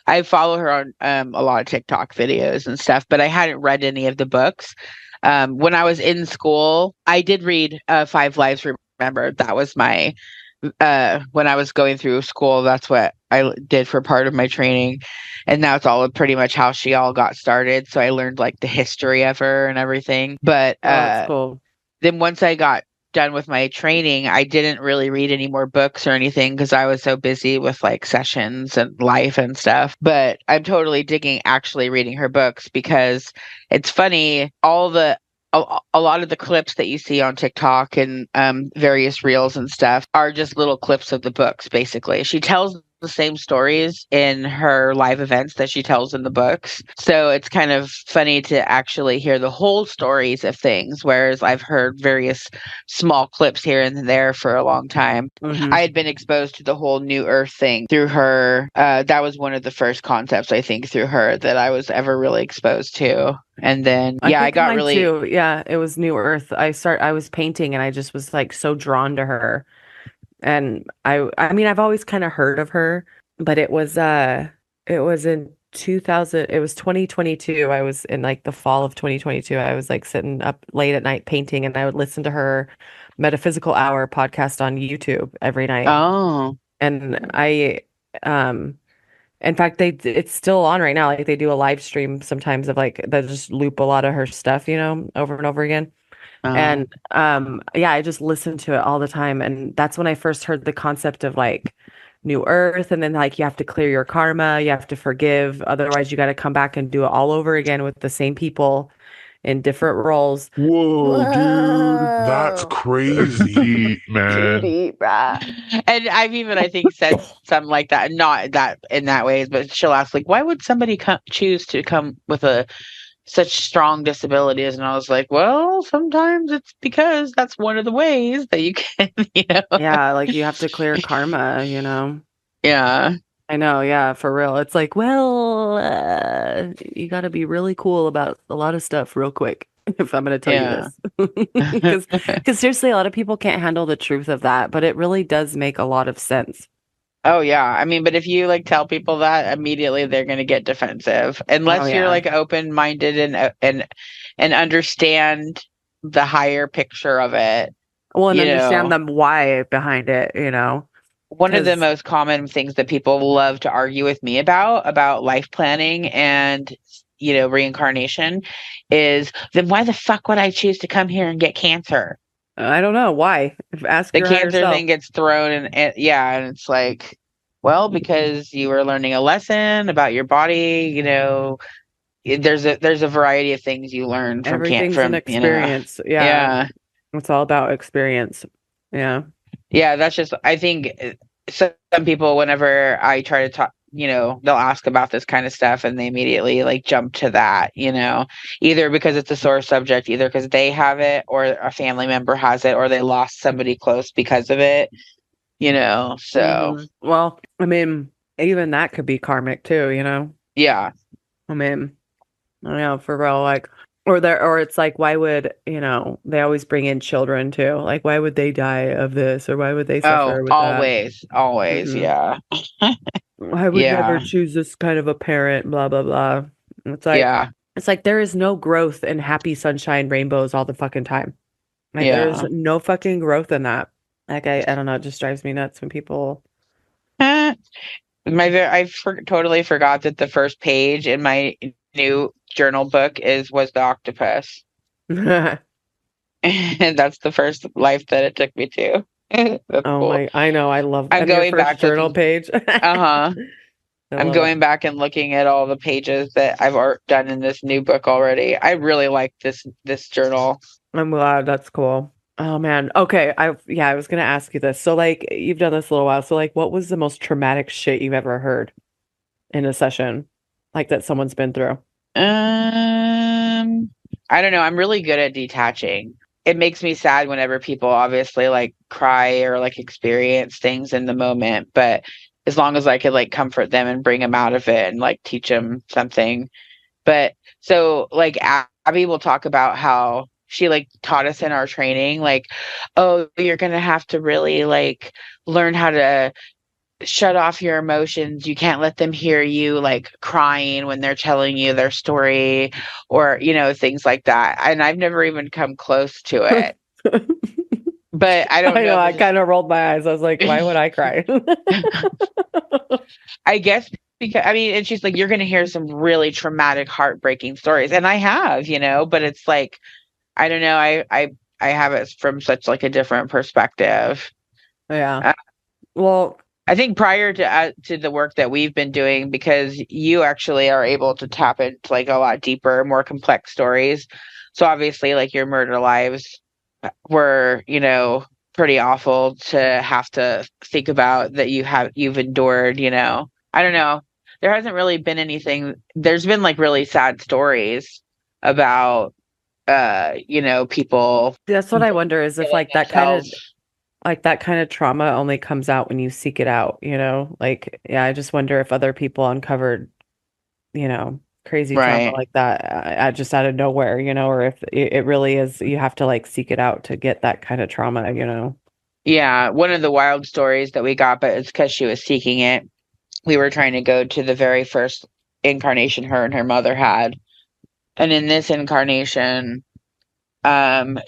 I follow her on a lot of TikTok videos and stuff, but I hadn't read any of the books. When I was in school, I did read Five Lives Remembered. That was my when I was going through school, that's what I did for part of my training. And that's all pretty much how she all got started. So I learned like the history of her and everything. But that's cool. Then once I got done with my training, I didn't really read any more books or anything because I was so busy with like sessions and life and stuff. But I'm totally digging actually reading her books because it's funny, a lot of the clips that you see on TikTok and various reels and stuff are just little clips of the books, basically. She tells the same stories in her live events that she tells in the books. So it's kind of funny to actually hear the whole stories of things, whereas I've heard various small clips here and there for a long time. Mm-hmm. I had been exposed to the whole New Earth thing through her. That was one of the first concepts, I think, through her that I was ever really exposed to. And then, yeah, I got really too. Yeah, it was New Earth. I was painting and I just was like so drawn to her. And I mean, I've always kind of heard of her, but it was in 2000, it was 2022. I was in like the fall of 2022. I was like sitting up late at night painting, and I would listen to her Metaphysical Hour podcast on YouTube every night. Oh. And in fact, it's still on right now. Like they do a live stream sometimes of like they just loop a lot of her stuff, you know, over and over again. And yeah, I just listened to it all the time. And that's when I first heard the concept of like New Earth. And then like you have to clear your karma, you have to forgive. Otherwise, you got to come back and do it all over again with the same people in different roles. Whoa, dude, that's crazy, man. Deep, bruh. And I've even, I think, said something like that, not that in that ways, but she'll ask, like, why would somebody choose to come with such strong disabilities? And I was like, well, sometimes it's because that's one of the ways that you can, you know. Yeah, like you have to clear karma, you know. Yeah. I know, yeah, for real. It's like, well, you got to be really cool about a lot of stuff real quick if I'm going to tell you this. Because seriously, a lot of people can't handle the truth of that, but it really does make a lot of sense. Oh yeah, I mean, but if you like tell people that, immediately they're going to get defensive unless you're like open-minded and understand the higher picture of it. Well, and understand the why behind it, you know. One of the most common things that people love to argue with me about life planning and, you know, reincarnation is, then why the fuck would I choose to come here and get cancer? I don't know why. Ask the cancer thing gets thrown and it's like, well, because you were learning a lesson about your body, you know. There's a variety of things you learn from everything's an experience. You know? Yeah, it's all about experience. Yeah, that's just, I think some people, whenever I try to they'll ask about this kind of stuff and they immediately like jump to that, either because it's a sore subject, either because they have it or a family member has it or they lost somebody close because of it, so Well, I mean, even that could be karmic too, yeah. I mean, I don't know, for real, like, or it's like, why would, they always bring in children too. Like, why would they die of this, or why would they suffer with always Mhm. yeah. I would never choose this kind of a parent, blah, blah, blah. It's like, Yeah. it's like there is no growth in happy sunshine rainbows all the fucking time. Like, there's no fucking growth in that. Like, I don't know, it just drives me nuts when people. I totally forgot that the first page in my new journal book was the octopus. And that's the first life that it took me to. That's cool. I know, I love I'm going back journal page. I'm going back and looking at all the pages that I've done in this new book already. I really like this journal. I'm glad. That's cool. Oh man. Okay. I was gonna ask you this. So like you've done this a little while. So like what was the most traumatic shit you've ever heard in a session? Like that someone's been through? I don't know. I'm really good at detaching. It makes me sad whenever people obviously like cry or like experience things in the moment, but as long as I could like comfort them and bring them out of it and like teach them something. But so like Abby will talk about how she like taught us in our training, like, oh, you're going to have to really like learn how to shut off your emotions. You can't let them hear you like crying when they're telling you their story or, things like that. And I've never even come close to it. But I don't know. I kind of rolled my eyes. I was like, why would I cry? I guess because and she's like, you're going to hear some really traumatic, heartbreaking stories. And I have, but it's like, I don't know. I have it from such like a different perspective. Yeah. Well, I think prior to the work that we've been doing, because you actually are able to tap into like a lot deeper, more complex stories. So obviously, like your murder lives were, pretty awful to have to think about that you've endured. I don't know. There hasn't really been anything. There's been like really sad stories about, people. That's what I wonder is if like that kind of trauma only comes out when you seek it out, like, yeah, I just wonder if other people uncovered, crazy trauma like that, I just out of nowhere, or if it really is, you have to like seek it out to get that kind of trauma, Yeah. One of the wild stories that we got, but it's because she was seeking it. We were trying to go to the very first incarnation her and her mother had. And in this incarnation,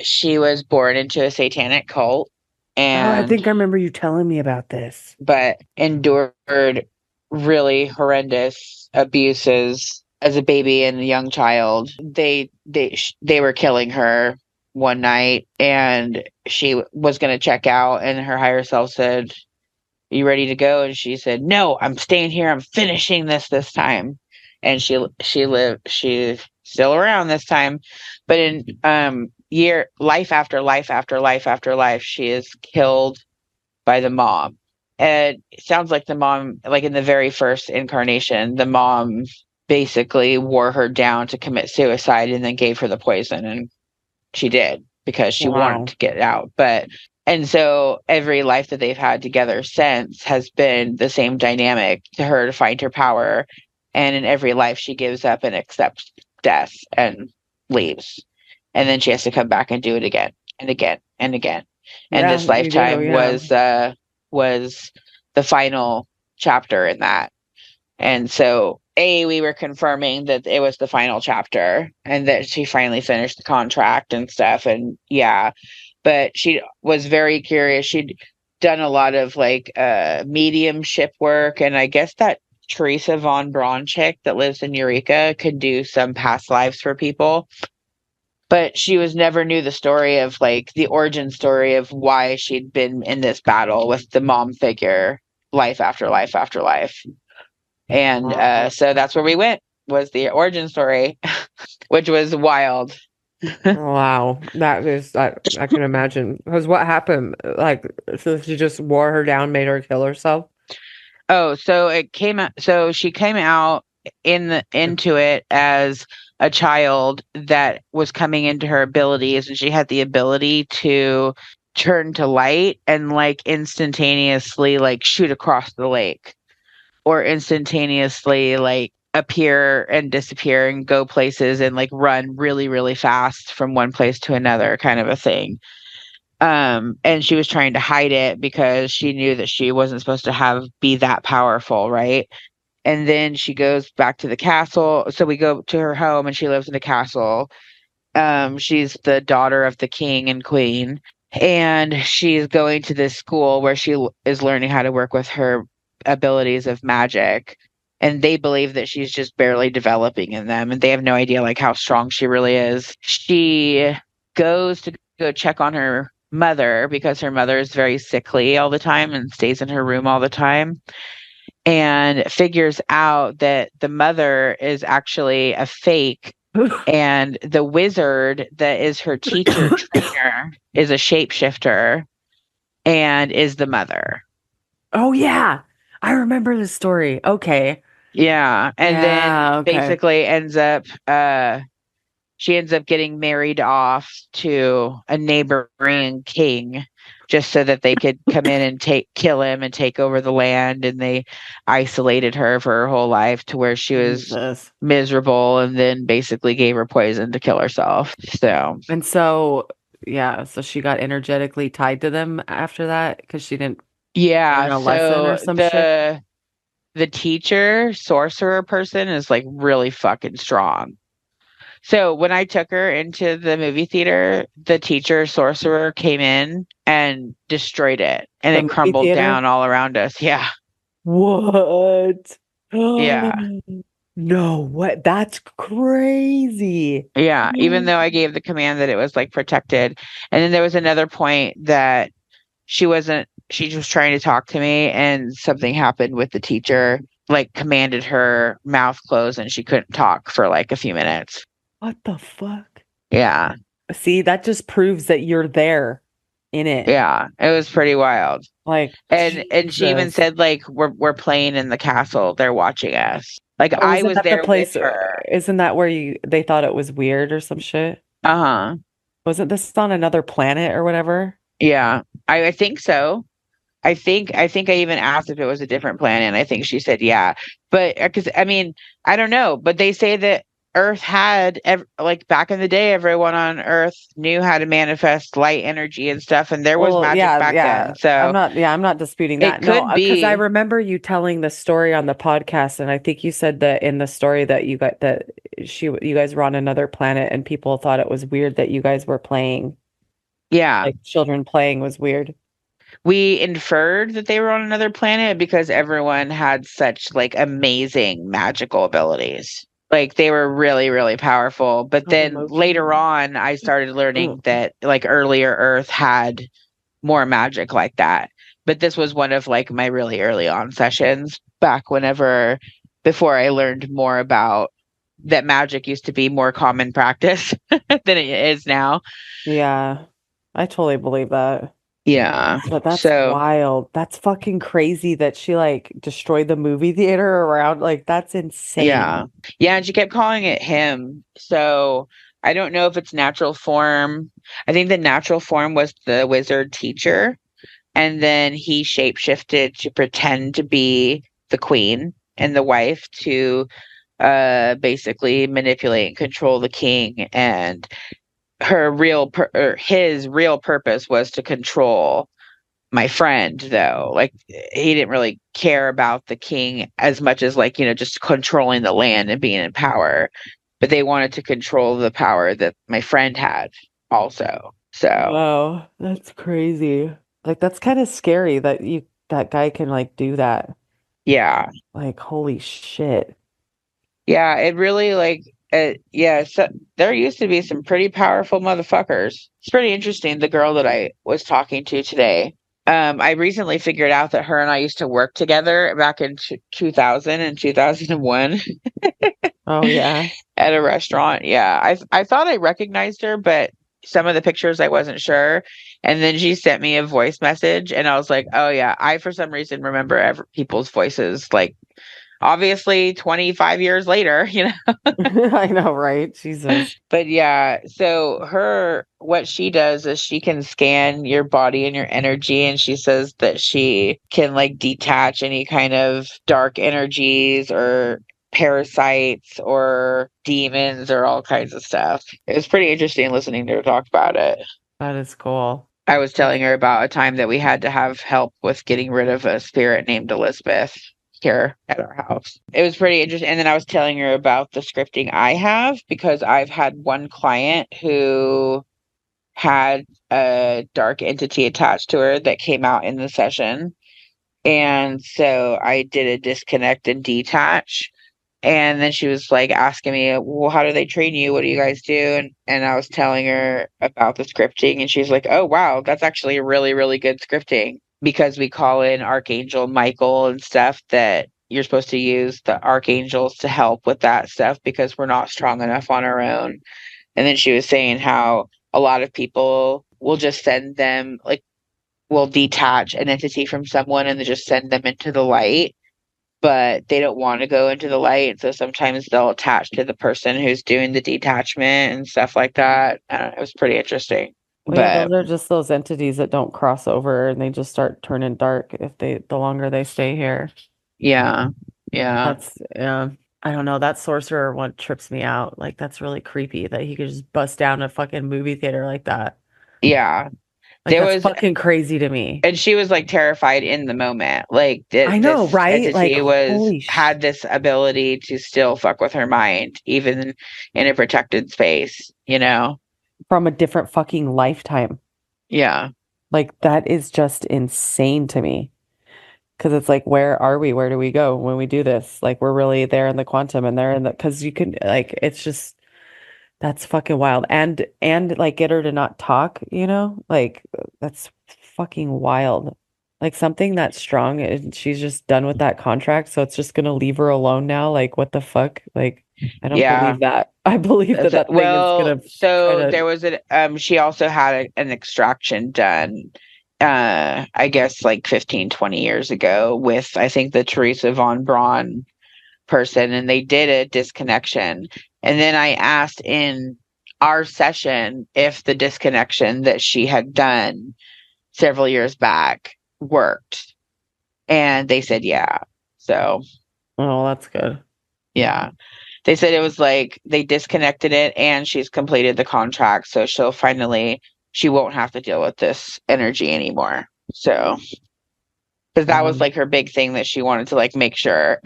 she was born into a satanic cult. And I think I remember you telling me about this. But endured really horrendous abuses as a baby and a young child. They were killing her one night, and she was going to check out, and her higher self said, "Are you ready to go?" And she said, "No, I'm staying here. I'm finishing this time." And she's still around this time, but in life after life after life after life, she is killed by the mom. And it sounds like the mom, like in the very first incarnation, the mom basically wore her down to commit suicide and then gave her the poison, and she did because she wanted to get out. And so every life that they've had together since has been the same dynamic to her to find her power. And in every life, she gives up and accepts death and leaves. And then she has to come back and do it again and again and again. And this lifetime was the final chapter in that. And so, we were confirming that it was the final chapter and that she finally finished the contract and stuff. And but she was very curious. She'd done a lot of like mediumship work. And I guess that Teresa Von Braun chick that lives in Eureka could do some past lives for people. But she never knew the story of like the origin story of why she'd been in this battle with the mom figure life after life after life. And so that's where we went, was the origin story, which was wild. Wow. That is, I can imagine. Because what happened? Like, so she just wore her down, made her kill herself? Oh, so it came out. So she came out into it as a child that was coming into her abilities, and she had the ability to turn to light and like instantaneously like shoot across the lake, or instantaneously like appear and disappear and go places and like run really really fast from one place to another, kind of a thing. And she was trying to hide it because she knew that she wasn't supposed to have be that powerful, right? And then she goes back to the castle. So we go to her home and she lives in a castle. She's the daughter of the king and queen, and she's going to this school where is learning how to work with her abilities of magic. And they believe that she's just barely developing in them, and they have no idea like how strong she really is. She goes to go check on her mother because her mother is very sickly all the time and stays in her room all the time, and figures out that the mother is actually a fake, and the wizard that is her teacher trainer is a shapeshifter and is the mother. Oh yeah, I remember this story. Okay. Yeah, and Yeah, then okay. basically she ends up getting married off to a neighboring king just so that they could come in and kill him and take over the land. And they isolated her for her whole life to where she was Jesus. miserable, and then basically gave her poison to kill herself. So And so, yeah, so she got energetically tied to them after that because she didn't yeah, learn a lesson or so some shit. the teacher sorcerer person is like really fucking strong. So when I took her into the movie theater, the teacher sorcerer came in and destroyed it, and The it movie crumbled theater? down all around us. Yeah. What? Yeah. No, what? That's crazy. Yeah. Even though I gave the command that it was like protected. And then there was another point that she was trying to talk to me, and something happened with the teacher, like commanded her mouth closed and she couldn't talk for like a few minutes. What the fuck? Yeah. See, that just proves that you're there in it. Yeah. It was pretty wild. Like, And she even Jesus. said like we're playing in the castle. They're watching us. Like Oh, I isn't was that the there place? with her. Isn't that where they thought it was weird or some shit? Uh-huh. Wasn't this on another planet or whatever? Yeah. I think so. I think I even asked if it was a different planet, and I think she said yeah. But because I mean, I don't know, but they say that Earth had like back in the day, everyone on Earth knew how to manifest light energy and stuff, and there was Well, magic yeah, back yeah. then. So I'm not disputing it that. No, could because I be. remember you telling the story on the podcast, and I think you said that in the story that you guys were on another planet, and people thought it was weird that you guys were playing, Yeah. like children playing was weird. We inferred that they were on another planet because everyone had such like amazing magical abilities. Like they were really, really powerful. But then later on, I started learning that like earlier Earth had more magic like that. But this was one of like my really early on sessions back before I learned more about that magic used to be more common practice than it is now. Yeah, I totally believe that. Yeah. But that's So wild. That's fucking crazy that she like destroyed the movie theater around. Like, that's insane. yeah. Yeah, and she kept calling it him. So I don't know if it's natural form. I think the natural form was the wizard teacher, and then he shapeshifted to pretend to be the queen and the wife to basically manipulate and control the king. And his real purpose was to control my friend, though. Like he didn't really care about the king as much as like, just controlling the land and being in power. But they wanted to control the power that my friend had also. So Wow, that's crazy. Like, that's kind of scary that guy can like do that. yeah. Like, holy shit. Yeah, it really yeah, so there used to be some pretty powerful motherfuckers. It's pretty interesting. The girl that I was talking to today, I recently figured out that her and I used to work together back in 2000 and 2001 Oh yeah. at a restaurant. Yeah, I thought I recognized her, but some of the pictures I wasn't sure. And then she sent me a voice message and I was like, oh yeah, I for some reason remember people's voices, like obviously 25 years later, I know, right? Jesus. But yeah, so what she does is she can scan your body and your energy, and she says that she can like detach any kind of dark energies or parasites or demons or all kinds of stuff. It was pretty interesting listening to her talk about it. That is cool. I was telling her about a time that we had to have help with getting rid of a spirit named Elizabeth here at our house. It was pretty interesting. And then I was telling her about the scripting I have, because I've had one client who had a dark entity attached to her that came out in the session. And so I did a disconnect and detach. And then she was like asking me, well, how do they train you? What do you guys do? And I was telling her about the scripting, and she's like, oh, wow, that's actually a really, really good scripting, because we call in Archangel Michael and stuff, that you're supposed to use the archangels to help with that stuff because we're not strong enough on our own. And then she was saying how a lot of people will just send them, like, will detach an entity from someone and they just send them into the light, but they don't want to go into the light. So sometimes they'll attach to the person who's doing the detachment and stuff like that. I don't know, it was pretty interesting. Well, yeah, those are just those entities that don't cross over and they just start turning dark the longer they stay here. Yeah. I don't know. That sorcerer one trips me out. Like, that's really creepy that he could just bust down a fucking movie theater like that. Yeah. Like, that's fucking crazy to me. And she was like terrified in the moment. Like, I know, this right? Like, had this ability to still fuck with her mind, even in a protected space, From a different fucking lifetime. Yeah. Like, that is just insane to me. Because it's like, where are we? Where do we go when we do this? Like, we're really there in the quantum and there in the, because you can, like, it's just, that's fucking wild. And like, get her to not talk, like, that's fucking wild. Like, something that's strong and she's just done with that contract, so it's just gonna leave her alone now. Like, what the fuck? Like, I don't believe that. I believe that thing is gonna so there was she also had an extraction done, I guess like 15, 20 years ago with, I think, the Teresa von Braun person, and they did a disconnection. And then I asked in our session if the disconnection that she had done several years back worked. And they said, yeah. So. Oh, that's good. Yeah. They said it was like they disconnected it and she's completed the contract. So she won't have to deal with this energy anymore. So, because that was like her big thing that she wanted to like make sure,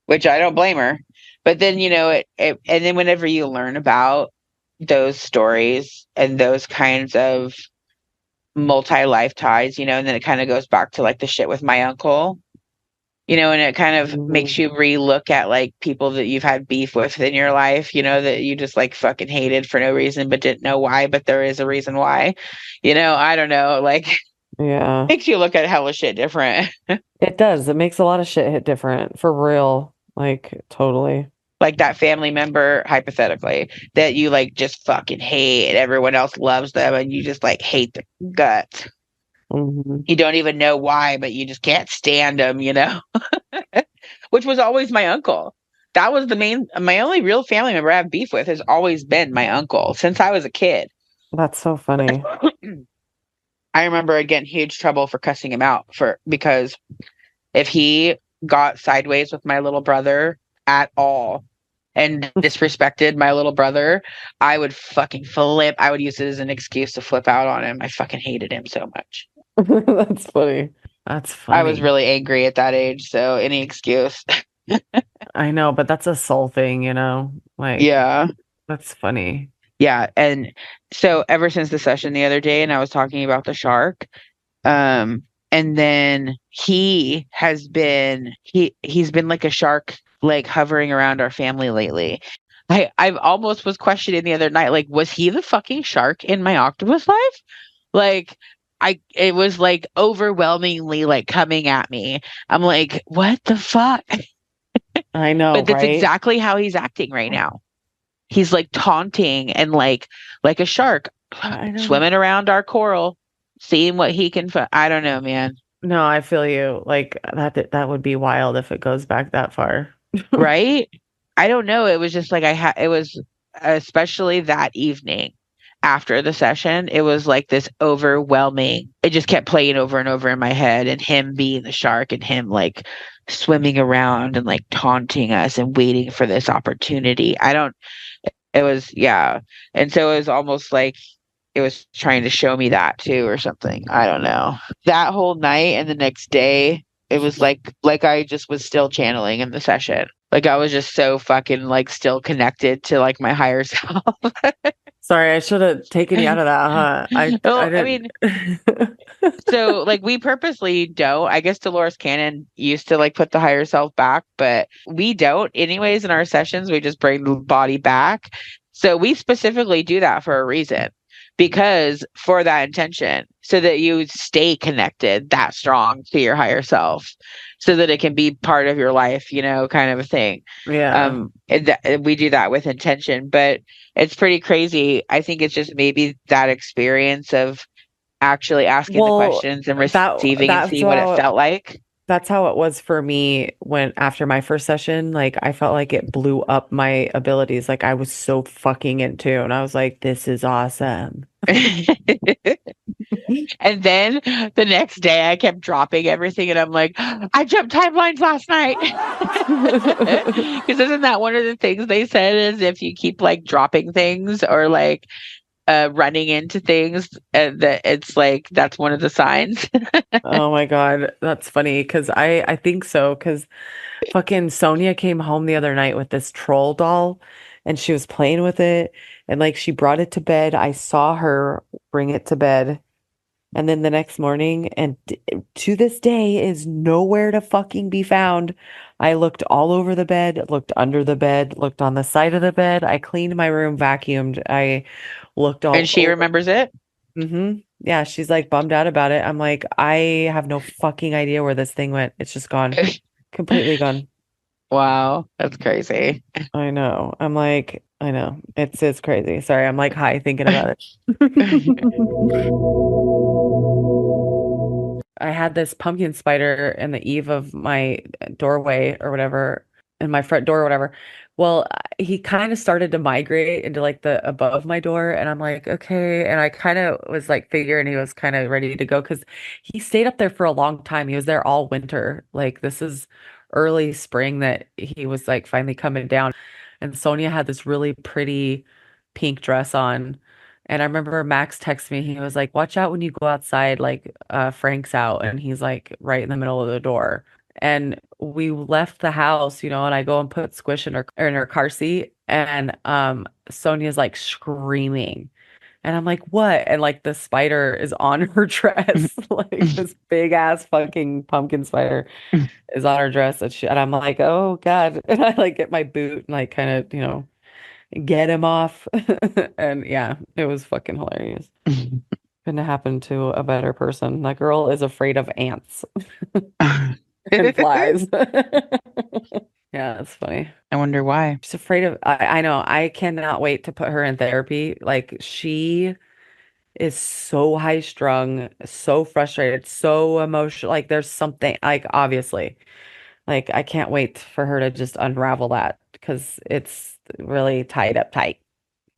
which I don't blame her. But then, and then whenever you learn about those stories and those kinds of multi-life ties, and then it kind of goes back to like the shit with my uncle, and it kind of makes you relook at like people that you've had beef with in your life, that you just like fucking hated for no reason, but didn't know why, but there is a reason why, I don't know, like, yeah, makes you look at hella shit different. It does. It makes a lot of shit hit different, for real. Like, totally. Like that family member, hypothetically, that you like just fucking hate and everyone else loves them and you just like hate the guts. Mm-hmm. You don't even know why, but you just can't stand them, which was always my uncle. That was my only real family member I have beef with has always been my uncle since I was a kid. That's so funny. I remember getting huge trouble for cussing him out because if he got sideways with my little brother at all and disrespected my little brother, I would fucking flip. I would use it as an excuse to flip out on him. I fucking hated him so much. That's funny. That's funny. I was really angry at that age, so any excuse. I know, but that's a soul thing, Like, yeah, that's funny. Yeah, and so ever since the session the other day, and I was talking about the shark, and then he's been like a shark, like hovering around our family lately. I've almost was questioning the other night, like, was he the fucking shark in my octopus life? Like, it was like overwhelmingly like coming at me. I'm like, what the fuck? I know, but that's right? exactly how he's acting right now. he's like taunting and like a shark I know. swimming around our coral, seeing what he can I don't know, man. No, I feel you. Like that would be wild if it goes back that far. Right? I don't know. It was just like it was especially that evening after the session, it was like this overwhelming. It just kept playing over and over in my head, and him being the shark and him like swimming around and like taunting us and waiting for this opportunity. It was, yeah. And so it was almost like it was trying to show me that too or something. I don't know. That whole night and the next day, it was like I just was still channeling in the session. Like I was just so fucking like still connected to like my higher self. Sorry, I should have taken you out of that, huh? I mean, didn't. so like we purposely don't. I guess Dolores Cannon used to like put the higher self back, but we don't anyways in our sessions. We just bring the body back. So we specifically do that for a reason, because for that intention, so that you stay connected that strong to your higher self, so that it can be part of your life, kind of a thing. Yeah. We do that with intention, but it's pretty crazy. I think it's just maybe that experience of actually asking the questions and receiving and seeing what it felt like. That's how it was for me after my first session. Like I felt like it blew up my abilities. Like I was so fucking in tune. I was like, this is awesome. And then the next day I kept dropping everything and I'm like, I jumped timelines last night. Because isn't that one of the things they said is if you keep like dropping things or like running into things, that it's like that's one of the signs. Oh my God, that's funny because I think so because fucking Sonia came home the other night with this troll doll and she was playing with it and like she brought it to bed. I saw her bring it to bed and then the next morning and to this day is nowhere to fucking be found. I looked all over the bed, looked under the bed, looked on the side of the bed. I cleaned my room, vacuumed. I looked all And she over. remembers it? Mm-hmm. Yeah, she's like bummed out about it. I'm like, I have no fucking idea where this thing went. It's just gone. Completely gone. Wow, that's crazy. I know. I'm like, I know. It's crazy. Sorry, I'm like high thinking about it. I had this pumpkin spider in the eave of my doorway or whatever, in my front door or whatever. Well, he kind of started to migrate into like the above my door, and I'm like, okay. And I kind of was like figuring he was kind of ready to go because he stayed up there for a long time. He was there all winter. Like this is early spring that he was like finally coming down. And Sonia had this really pretty pink dress on. And I remember Max texted me. He was like, "Watch out when you go outside. Like, Frank's out, and he's like right in the middle of the door." And we left the house, and I go and put Squish in her car seat, and Sonia's like screaming, and I'm like, "What?" And like the spider is on her dress, like this big ass fucking pumpkin spider is on her dress, and I'm like, "Oh God!" And I like get my boot and like kind of, get him off. And yeah, it was fucking hilarious. Couldn't have happened to a better person. That girl is afraid of ants and flies. Yeah, that's funny. I wonder why. She's afraid of, I know, I cannot wait to put her in therapy. Like, she is so high strung, so frustrated, so emotional. Like, there's something, like, obviously, like, I can't wait for her to just unravel that because it's really tied up tight.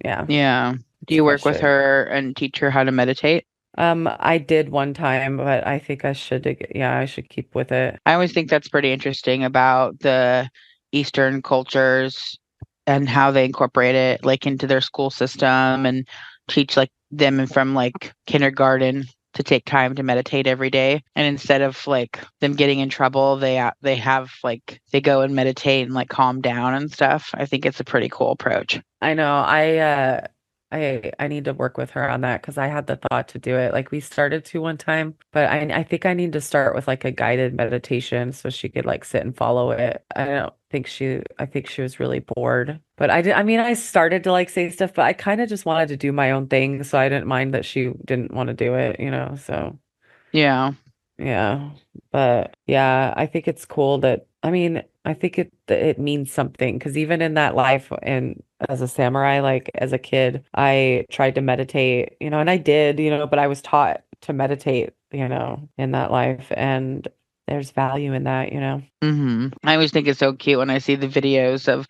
Yeah. Yeah. Do you work with her and teach her how to meditate? I did one time, but I think I should, yeah, I should keep with it. I always think that's pretty interesting about the Eastern cultures and how they incorporate it like into their school system and teach like them from like kindergarten to take time to meditate every day. And instead of like them getting in trouble, they have like they go and meditate and like calm down and stuff. I think it's a pretty cool approach. I know. I need to work with her on that because I had the thought to do it. Like we started to one time, but I think I need to start with like a guided meditation so she could like sit and follow it. I think she was really bored. But I started to like say stuff, but I kind of just wanted to do my own thing, so I didn't mind that she didn't want to do it, so Yeah. yeah. But yeah, I think it's cool that I think it means something because even in that life and as a samurai, like as a kid, I tried to meditate, and I did, but I was taught to meditate, in that life, and there's value in that, I always think it's so cute when I see the videos of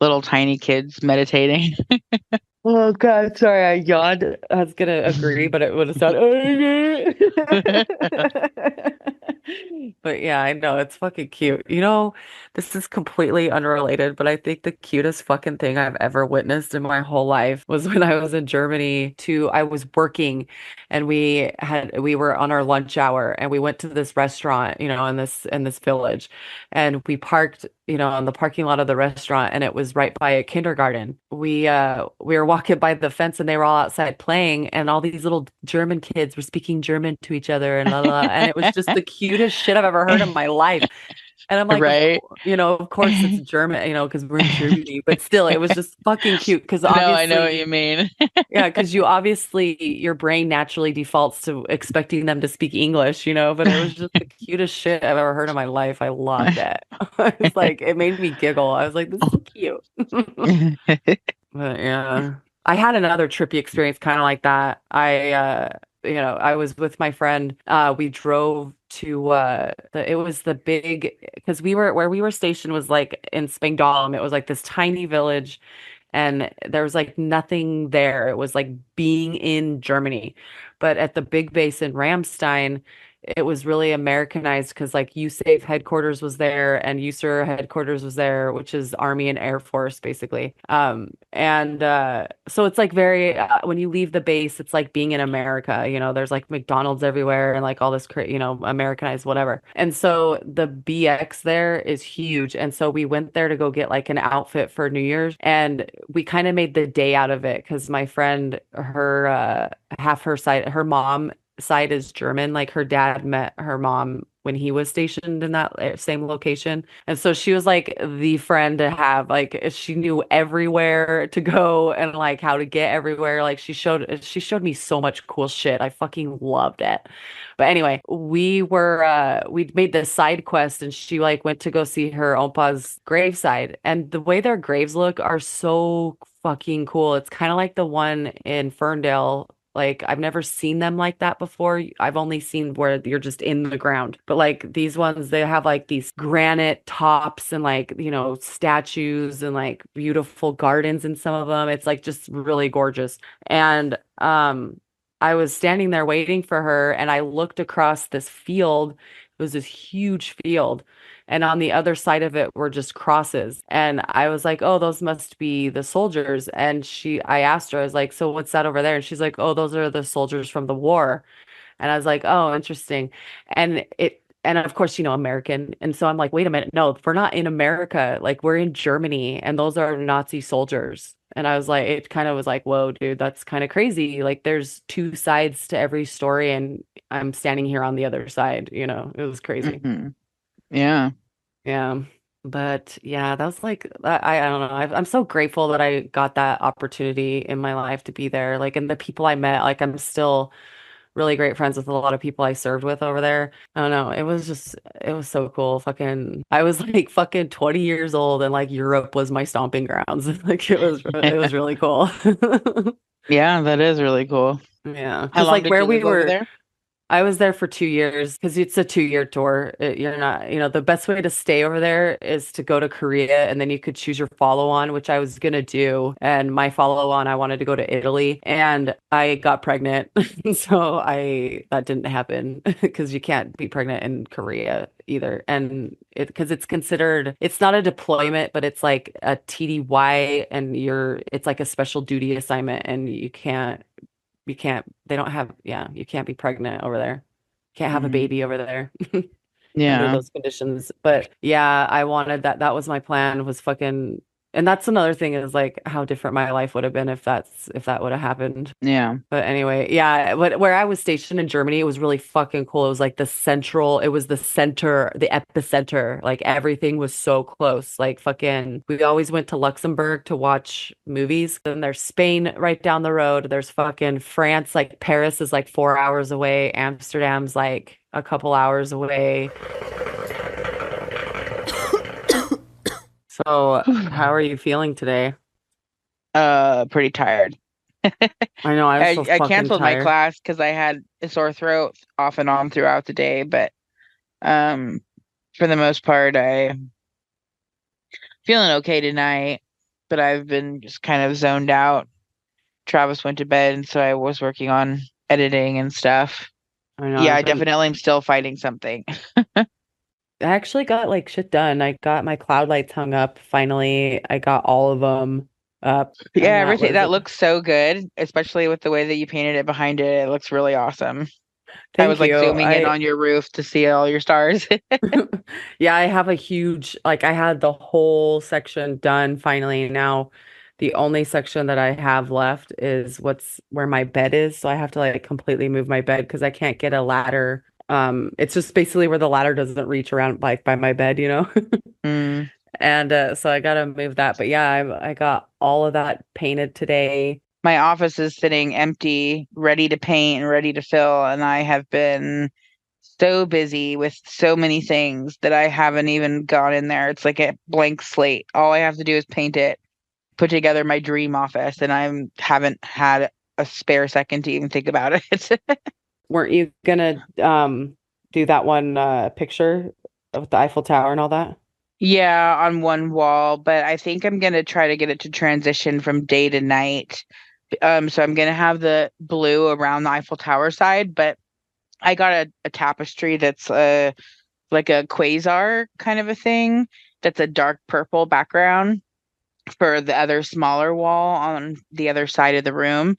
little tiny kids meditating. Oh God, sorry, I yawned. I was gonna agree, but it would have sounded. But yeah, I know it's fucking cute. This is completely unrelated, but I think the cutest fucking thing I've ever witnessed in my whole life was when I was in Germany I was working and we were on our lunch hour and we went to this restaurant, in this village. And we parked, on the parking lot of the restaurant, and it was right by a kindergarten. We were walking by the fence, and they were all outside playing, and all these little German kids were speaking German to each other, and la la, la, and it was just the cutest shit I've ever heard in my life. And I'm like, Right? of course it's German, because we're in Germany, but still, it was just fucking cute because No, I know what obviously, you mean. yeah, because your brain naturally defaults to expecting them to speak English, but it was just the cutest shit I've ever heard in my life. I loved it. It's like, it made me giggle. I was like, this is cute. But yeah, I had another trippy experience kind of like that. I was with my friend. We drove to it was the big because where we were stationed was like in Spangdahlem. It was like this tiny village and there was like nothing there. It was like being in Germany. But at the big base in Ramstein, it was really Americanized because like USAF headquarters was there and USER headquarters was there, which is Army and Air Force basically. And so it's like very when you leave the base, it's like being in America. There's like McDonald's everywhere and like all this, Americanized whatever. And so the BX there is huge, and so we went there to go get like an outfit for New Year's, and we kind of made the day out of it because my friend, half her side, her mom side is German. Like her dad met her mom when he was stationed in that same location. And so she was like the friend to have. Like she knew everywhere to go and like how to get everywhere. Like she showed me so much cool shit. I fucking loved it. But anyway, we made this side quest and she like went to go see her Ompa's graveside. And the way their graves look are so fucking cool. It's kind of like the one in Ferndale. Like I've never seen them like that before. I've only seen where you're just in the ground. But like these ones, they have like these granite tops and like, statues and like beautiful gardens in some of them. It's like just really gorgeous. And I was standing there waiting for her and I looked across this field. It was this huge field. And on the other side of it were just crosses. And I was like, oh, those must be the soldiers. And I asked her, I was like, so what's that over there? And she's like, oh, those are the soldiers from the war. And I was like, oh, interesting. And of course, American. And so I'm like, wait a minute. No, we're not in America. Like we're in Germany and those are Nazi soldiers. And I was like, it kind of was like, whoa, dude, that's kind of crazy. Like there's two sides to every story and I'm standing here on the other side, it was crazy. Mhm. Yeah. Yeah. But yeah, that was like, I don't know. I'm so grateful that I got that opportunity in my life to be there. Like, and the people I met, like, I'm still really great friends with a lot of people I served with over there. I don't know. It was so cool. I was like fucking 20 years old and like Europe was my stomping grounds. Like it was really cool. Yeah, that is really cool. Yeah. How Because long like did where you we live over were, there? I was there for 2 years because it's a 2-year tour. You're not, the best way to stay over there is to go to Korea and then you could choose your follow on, which I was gonna do. And my follow on, I wanted to go to Italy and I got pregnant. So that didn't happen because you can't be pregnant in Korea either. And because it's not a deployment, but it's like a TDY and it's like a special duty assignment and they don't have, yeah, you can't be pregnant over there. Can't have a baby over there under Yeah. those conditions. But yeah, I wanted that. That was my plan was fucking, and that's another thing is like how different my life would have been if that would have happened. Yeah. But anyway, yeah, where I was stationed in Germany, it was really fucking cool. It was like it was the center, the epicenter. Like everything was so close. Like fucking, we always went to Luxembourg to watch movies. Then there's Spain right down the road. There's fucking France, like Paris is like 4 hours away. Amsterdam's like a couple hours away. So, how are you feeling today? Pretty tired. I know I'm so I fucking canceled my tired. class because I had a sore throat off and on throughout the day, but um, for the most part, I feeling okay tonight. But I've been just kind of zoned out. Travis went to bed, and so I was working on editing and stuff. I know Yeah, I've I been definitely am still fighting something. I actually got like shit done. I got my cloud lights hung up finally. I got all of them up, Yeah, and that everything was that looks so good, especially with the way that you painted it behind it. It looks really awesome. I was thank like you. zooming in on your roof to see all your stars. Yeah, I have a huge, like, I had the whole section done finally. Now, the only section that I have left is what's where my bed is. So I have to like completely move my bed because I can't get a ladder. It's just basically where the ladder doesn't reach around like by my bed, you know? Mm. And so I gotta move that. But yeah, I got all of that painted today. My office is sitting empty, ready to paint and ready to fill, and I have been so busy with so many things that I haven't even gone in there. It's like a blank slate. All I have to do is paint it, put together my dream office, and I haven't had a spare second to even think about it. Weren't you gonna do that one picture with the Eiffel Tower and all that? Yeah, on one wall, but I think I'm gonna try to get it to transition from day to night. So I'm gonna have the blue around the Eiffel Tower side, but I got a tapestry that's like a quasar kind of a thing. That's a dark purple background for the other smaller wall on the other side of the room.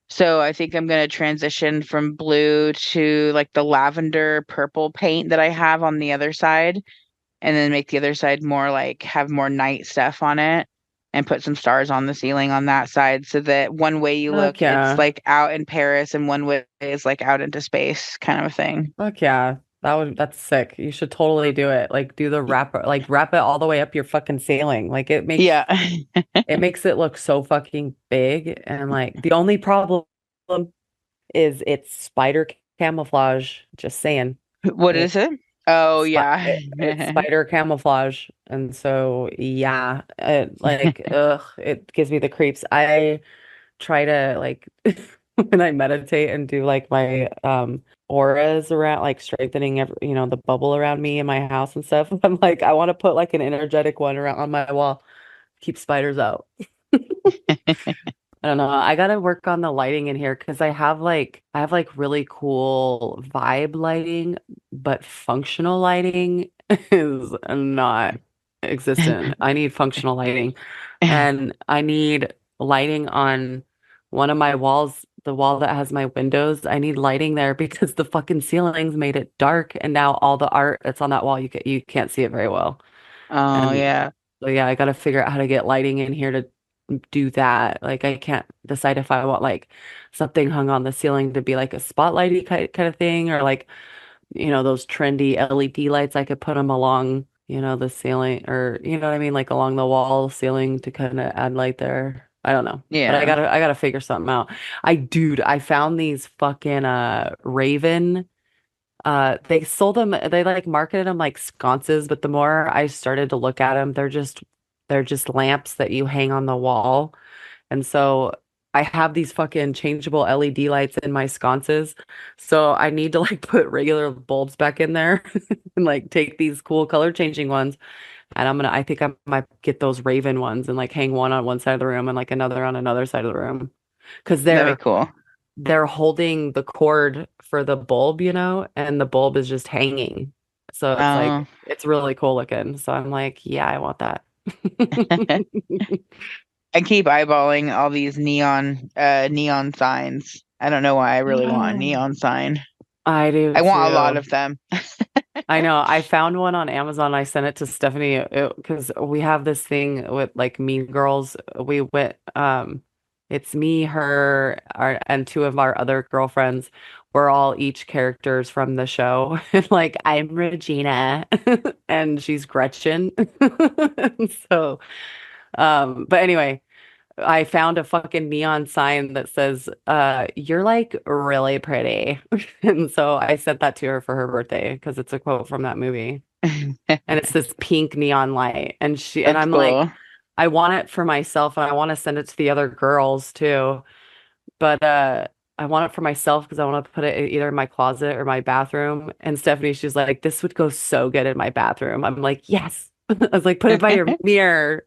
So I think I'm gonna transition from blue to like the lavender purple paint that I have on the other side, and then make the other side more like have more night stuff on it and put some stars on the ceiling on that side so that one way you Fuck look, it's yeah. like out in Paris and one way is like out into space kind of a thing. Fuck yeah. That's sick. You should totally do it. Like do the wrap it all the way up your fucking ceiling. Like Yeah. it makes it look so fucking big. And like the only problem is it's spider camouflage. Just saying. What It, is it? Oh spi yeah. it's spider camouflage. And so yeah, it like ugh, it gives me the creeps. I try to like when I meditate and do like my auras around like strengthening the bubble around me in my house and stuff. I'm like I want to put like an energetic one around on my wall. Keep spiders out. I don't know. I gotta work on the lighting in here because I have like really cool vibe lighting, but functional lighting is not existent. I need functional lighting. And I need lighting on one of my walls, the wall that has my windows. I need lighting there because the fucking ceilings made it dark, and now all the art that's on that wall, you can't see it very well. Oh And yeah. so yeah, I gotta figure out how to get lighting in here to do that. Like I can't decide if I want like something hung on the ceiling to be like a spotlighty kind of thing, or like those trendy LED lights. I could put them along the ceiling, or you know what I mean, like along the wall ceiling to kind of add light there. I don't know. But I Yeah. gotta figure something out. I found these fucking Raven. They sold them, they like marketed them like sconces, but the more I started to look at them, they're just lamps that you hang on the wall. And so I have these fucking changeable LED lights in my sconces. So I need to like put regular bulbs back in there and like take these cool color changing ones. And I think I might get those Raven ones and like hang one on one side of the room and like another on another side of the room. Because That'd they're be cool. they're holding the cord for the bulb, and the bulb is just hanging. So it's Oh. like it's really cool looking. So I'm like, yeah, I want that. I keep eyeballing all these neon signs. I don't know why I really want a neon sign. I do I want a lot too. of them. I know. I found one on Amazon. I sent it to Stephanie because we have this thing with like Mean Girls. We went, it's me, her, and two of our other girlfriends. We're all each characters from the show. And like I'm Regina and she's Gretchen. So, but anyway. I found a fucking neon sign that says, you're like really pretty. And so I sent that to her for her birthday because it's a quote from that movie. and it's this pink neon light. And That's I'm cool. like, I want it for myself and I want to send it to the other girls too. But I want it for myself because I want to put it either in my closet or my bathroom. And Stephanie, she's like, this would go so good in my bathroom. I'm like, yes. I was like, put it by your mirror.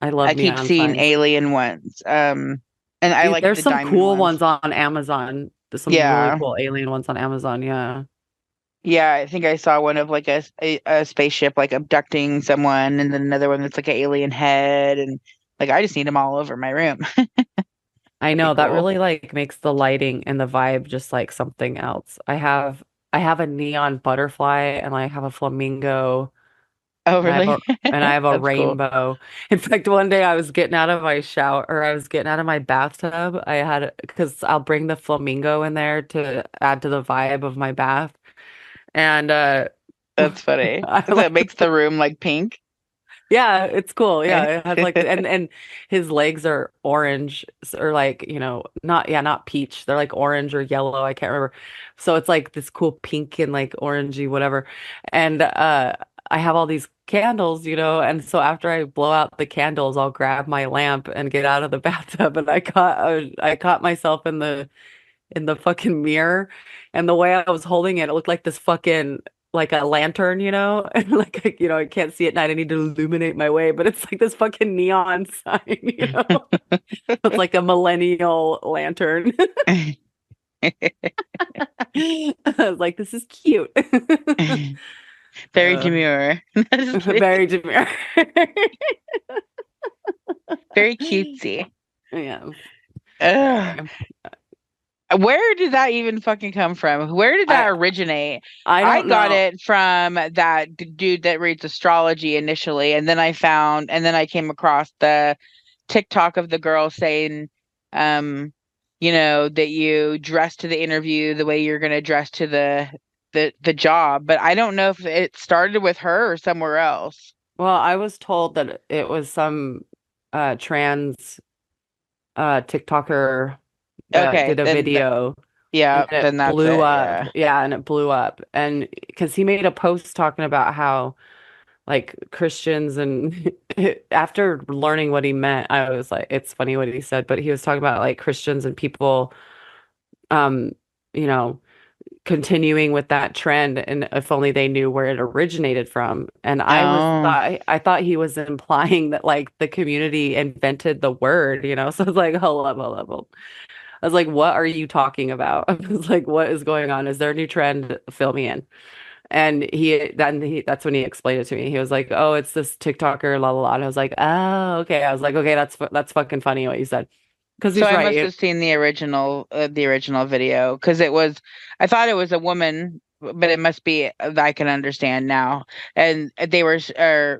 I love I keep neon seeing signs. alien ones. And I like There's the some diamond cool ones. ones on Amazon. There's some really cool alien ones on Amazon. Yeah. Yeah, I think I saw one of like a spaceship like abducting someone, and then another one that's like an alien head, and like I just need them all over my room. I That'd be know that cool. really like makes the lighting and the vibe just like something else. I have a neon butterfly and I have a flamingo Oh, and really? I have a That's cool. rainbow. In fact, one day I was getting out of my shower or I was getting out of my bathtub. I had because I'll bring the flamingo in there to add to the vibe of my bath. And That's funny. I So it like makes the room like pink. yeah, it's cool. Yeah, it has like and his legs are orange or like, not peach. They're like orange or yellow. I can't remember. So it's like this cool pink and like orangey whatever. And I have all these candles, and so after I blow out the candles, I'll grab my lamp and get out of the bathtub and I caught myself in the fucking mirror, and the way I was holding it, it looked like this fucking like a lantern, and like I can't see at night. I need to illuminate my way, but it's like this fucking neon sign. It's like a millennial lantern. I was like, this is cute. Very demure. Very demure. Very cutesy. Yeah. Ugh. Where did that even fucking come from? Where did that originate? I I don't got know. it from that dude that reads astrology initially, and then I came across the TikTok of the girl saying, that you dress to the interview the way you're gonna dress to the job. But I don't know if it started with her or somewhere else. Well, I was told that it was some trans TikToker that Okay, did a video yeah, and then then it that's blew it. up. Yeah. Yeah, and it blew up. And because he made a post talking about how like Christians and after learning what he meant, I was like, it's funny what he said, but he was talking about like Christians and people um, you know, continuing with that trend and if only they knew where it originated from. And Oh, I thought he was implying that like the community invented the word, So I was like, hold up, hold up, hold up. I was like, what are you talking about? I was like, what is going on? Is there a new trend? Fill me in. And that's when he explained it to me. He was like, oh, it's this TikToker, la la la. And I was like, oh, okay. I was like, okay, that's fucking funny what you said. Because so he's I right. must have seen the original video because I thought it was a woman, but it must be, I can understand now. And they were, or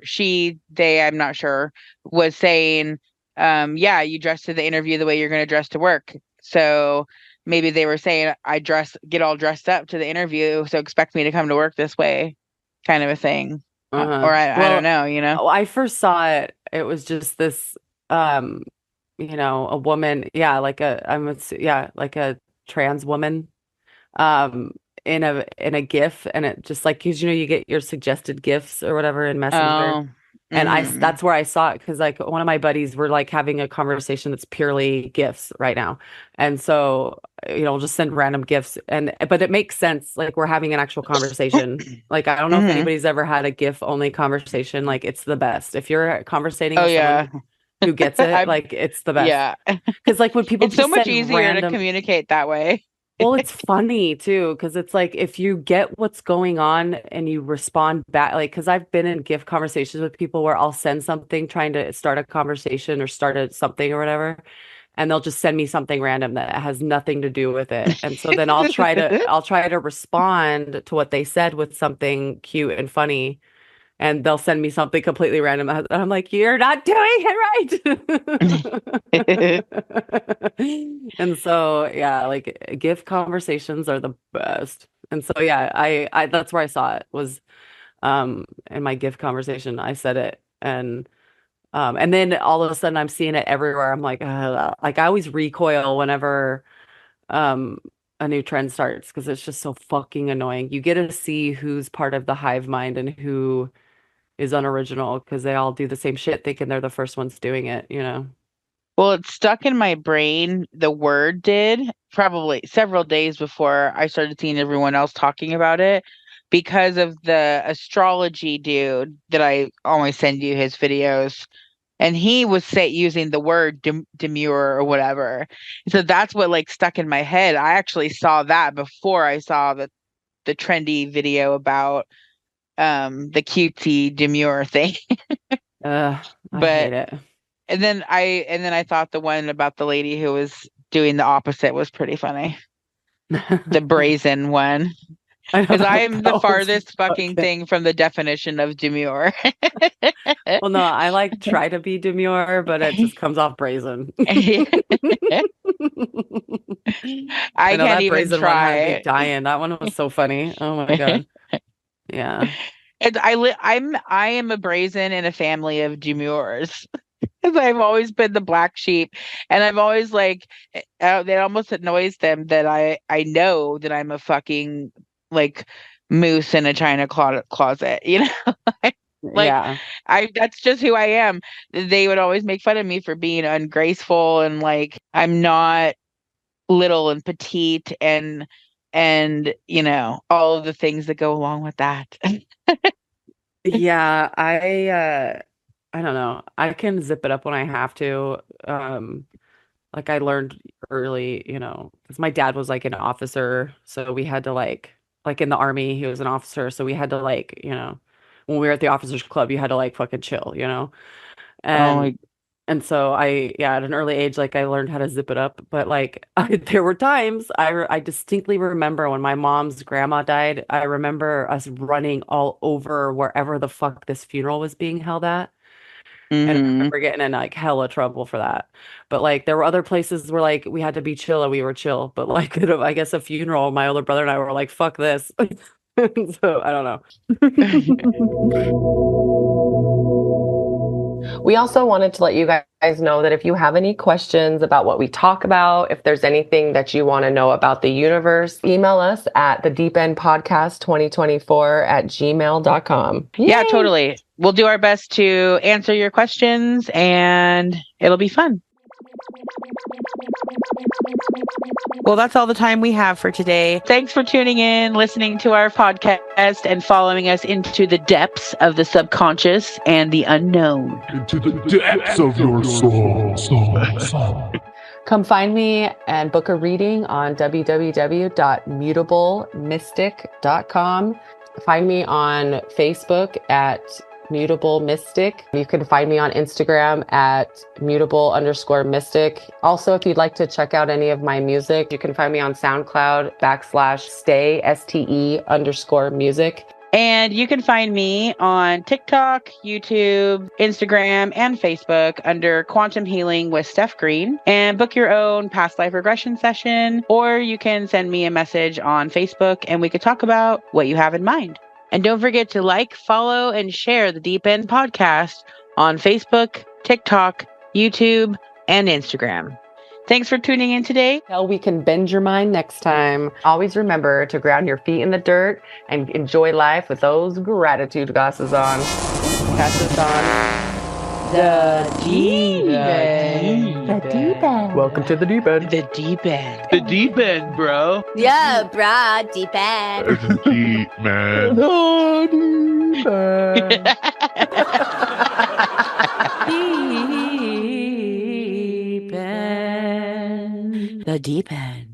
I'm not sure, was saying, yeah, you dress to the interview the way you're going to dress to work. So maybe they were saying, get all dressed up to the interview, so expect me to come to work this way, kind of a thing. Uh-huh. Or I don't Well, know. I first saw it. It was just this, a woman. Yeah, like a trans woman, um, in a GIF, and it just like, 'cause you get your suggested GIFs or whatever in Messenger. Oh, And mm-hmm. that's where I saw it because like one of my buddies were like having a conversation that's purely gifts right now. And so, we'll just send random gifts but it makes sense. Like we're having an actual conversation. Like I don't know if Mm-hmm. anybody's ever had a GIF only conversation. Like it's the best. If you're conversating Oh with someone yeah. who gets it, I'm like it's the best. Yeah. Because like when people It's so just much send easier to random communicate that way. well, it's funny too, because it's like if you get what's going on and you respond back, like, because I've been in gift conversations with people where I'll send something trying to start a conversation or start something or whatever, and they'll just send me something random that has nothing to do with it. And so then I'll try to respond to what they said with something cute and funny, and they'll send me something completely random. And I'm like, you're not doing it right. And so, yeah, like gift conversations are the best. And so, yeah, I that's where I saw it was in my gift conversation. I said it and then all of a sudden I'm seeing it everywhere. I'm like I always recoil whenever um a new trend starts because it's just so fucking annoying. You get to see who's part of the hive mind and who is unoriginal because they all do the same shit thinking they're the first ones doing it, you know? Well, it stuck in my brain. The word did probably several days before I started seeing everyone else talking about it because of the astrology dude that I always send you his videos. And he was using the word demure or whatever. So that's what like stuck in my head. I actually saw that before I saw the trendy video about the cutesy demure thing. I But hate it. and then I thought the one about the lady who was doing the opposite was pretty funny. The brazen one. I know Because that I'm the was farthest fucking fucking- thing from the definition of demure. Well, no, I like try to be demure, but it just comes off brazen. I I know can't that even brazen one had me try. dying. That one was so funny. Oh my God. Yeah. And I am a brazen in a family of demures. Because I've always been the black sheep, and I've always like it almost annoys them that I know that I'm a fucking like moose in a china closet, you know? Like Yeah. that's just who I am. They would always make fun of me for being ungraceful and like I'm not little and petite and you know all of the things that go along with that. Yeah, I don't know. I can zip it up when I have to. Like I learned early, you know, because my dad was like an officer, so we had to like in the army, he was an officer, so we had to like, you know, when we were at the officers club, you had to like fucking chill, you know. Oh And my and so yeah, at an early age, like I learned how to zip it up. But like there were times I distinctly remember when my mom's grandma died. I remember us running all over wherever the fuck this funeral was being held at. And I hmm remember getting in like hella trouble for that. But like there were other places where like we had to be chill and we were chill. But like at I guess a funeral, my older brother and I were like, fuck this. So I don't know. We also wanted to let you guys know that if you have any questions about what we talk about, if there's anything that you want to know about the universe, email us at the deependpodcast 2024@gmail.com. Yeah, totally. We'll do our best to answer your questions and it'll be fun. Well, that's all the time we have for today. Thanks for tuning in, listening to our podcast, and following us into the depths of the subconscious and the unknown. Into the depths of your soul. Come find me and book a reading on www.mutablemystic.com. Find me on Facebook at Mutable Mystic. You can find me on Instagram at mutable_mystic. Also, if you'd like to check out any of my music, you can find me on SoundCloud /stay STE_music. And you can find me on TikTok, YouTube, Instagram, and Facebook under Quantum Healing with Steph Green, and book your own past life regression session, or you can send me a message on Facebook and we could talk about what you have in mind. And don't forget to like, follow, and share the Deep End Podcast on Facebook, TikTok, YouTube, and Instagram. Thanks for tuning in today. Hell, we can bend your mind next time. Always remember to ground your feet in the dirt and enjoy life with those gratitude glasses on. Catch us on The Deep End. The deep end. Welcome to the Deep End. The Deep End. The deep end, bro. Yeah, brah, deep end. Deep, man. Deep end. The deep end.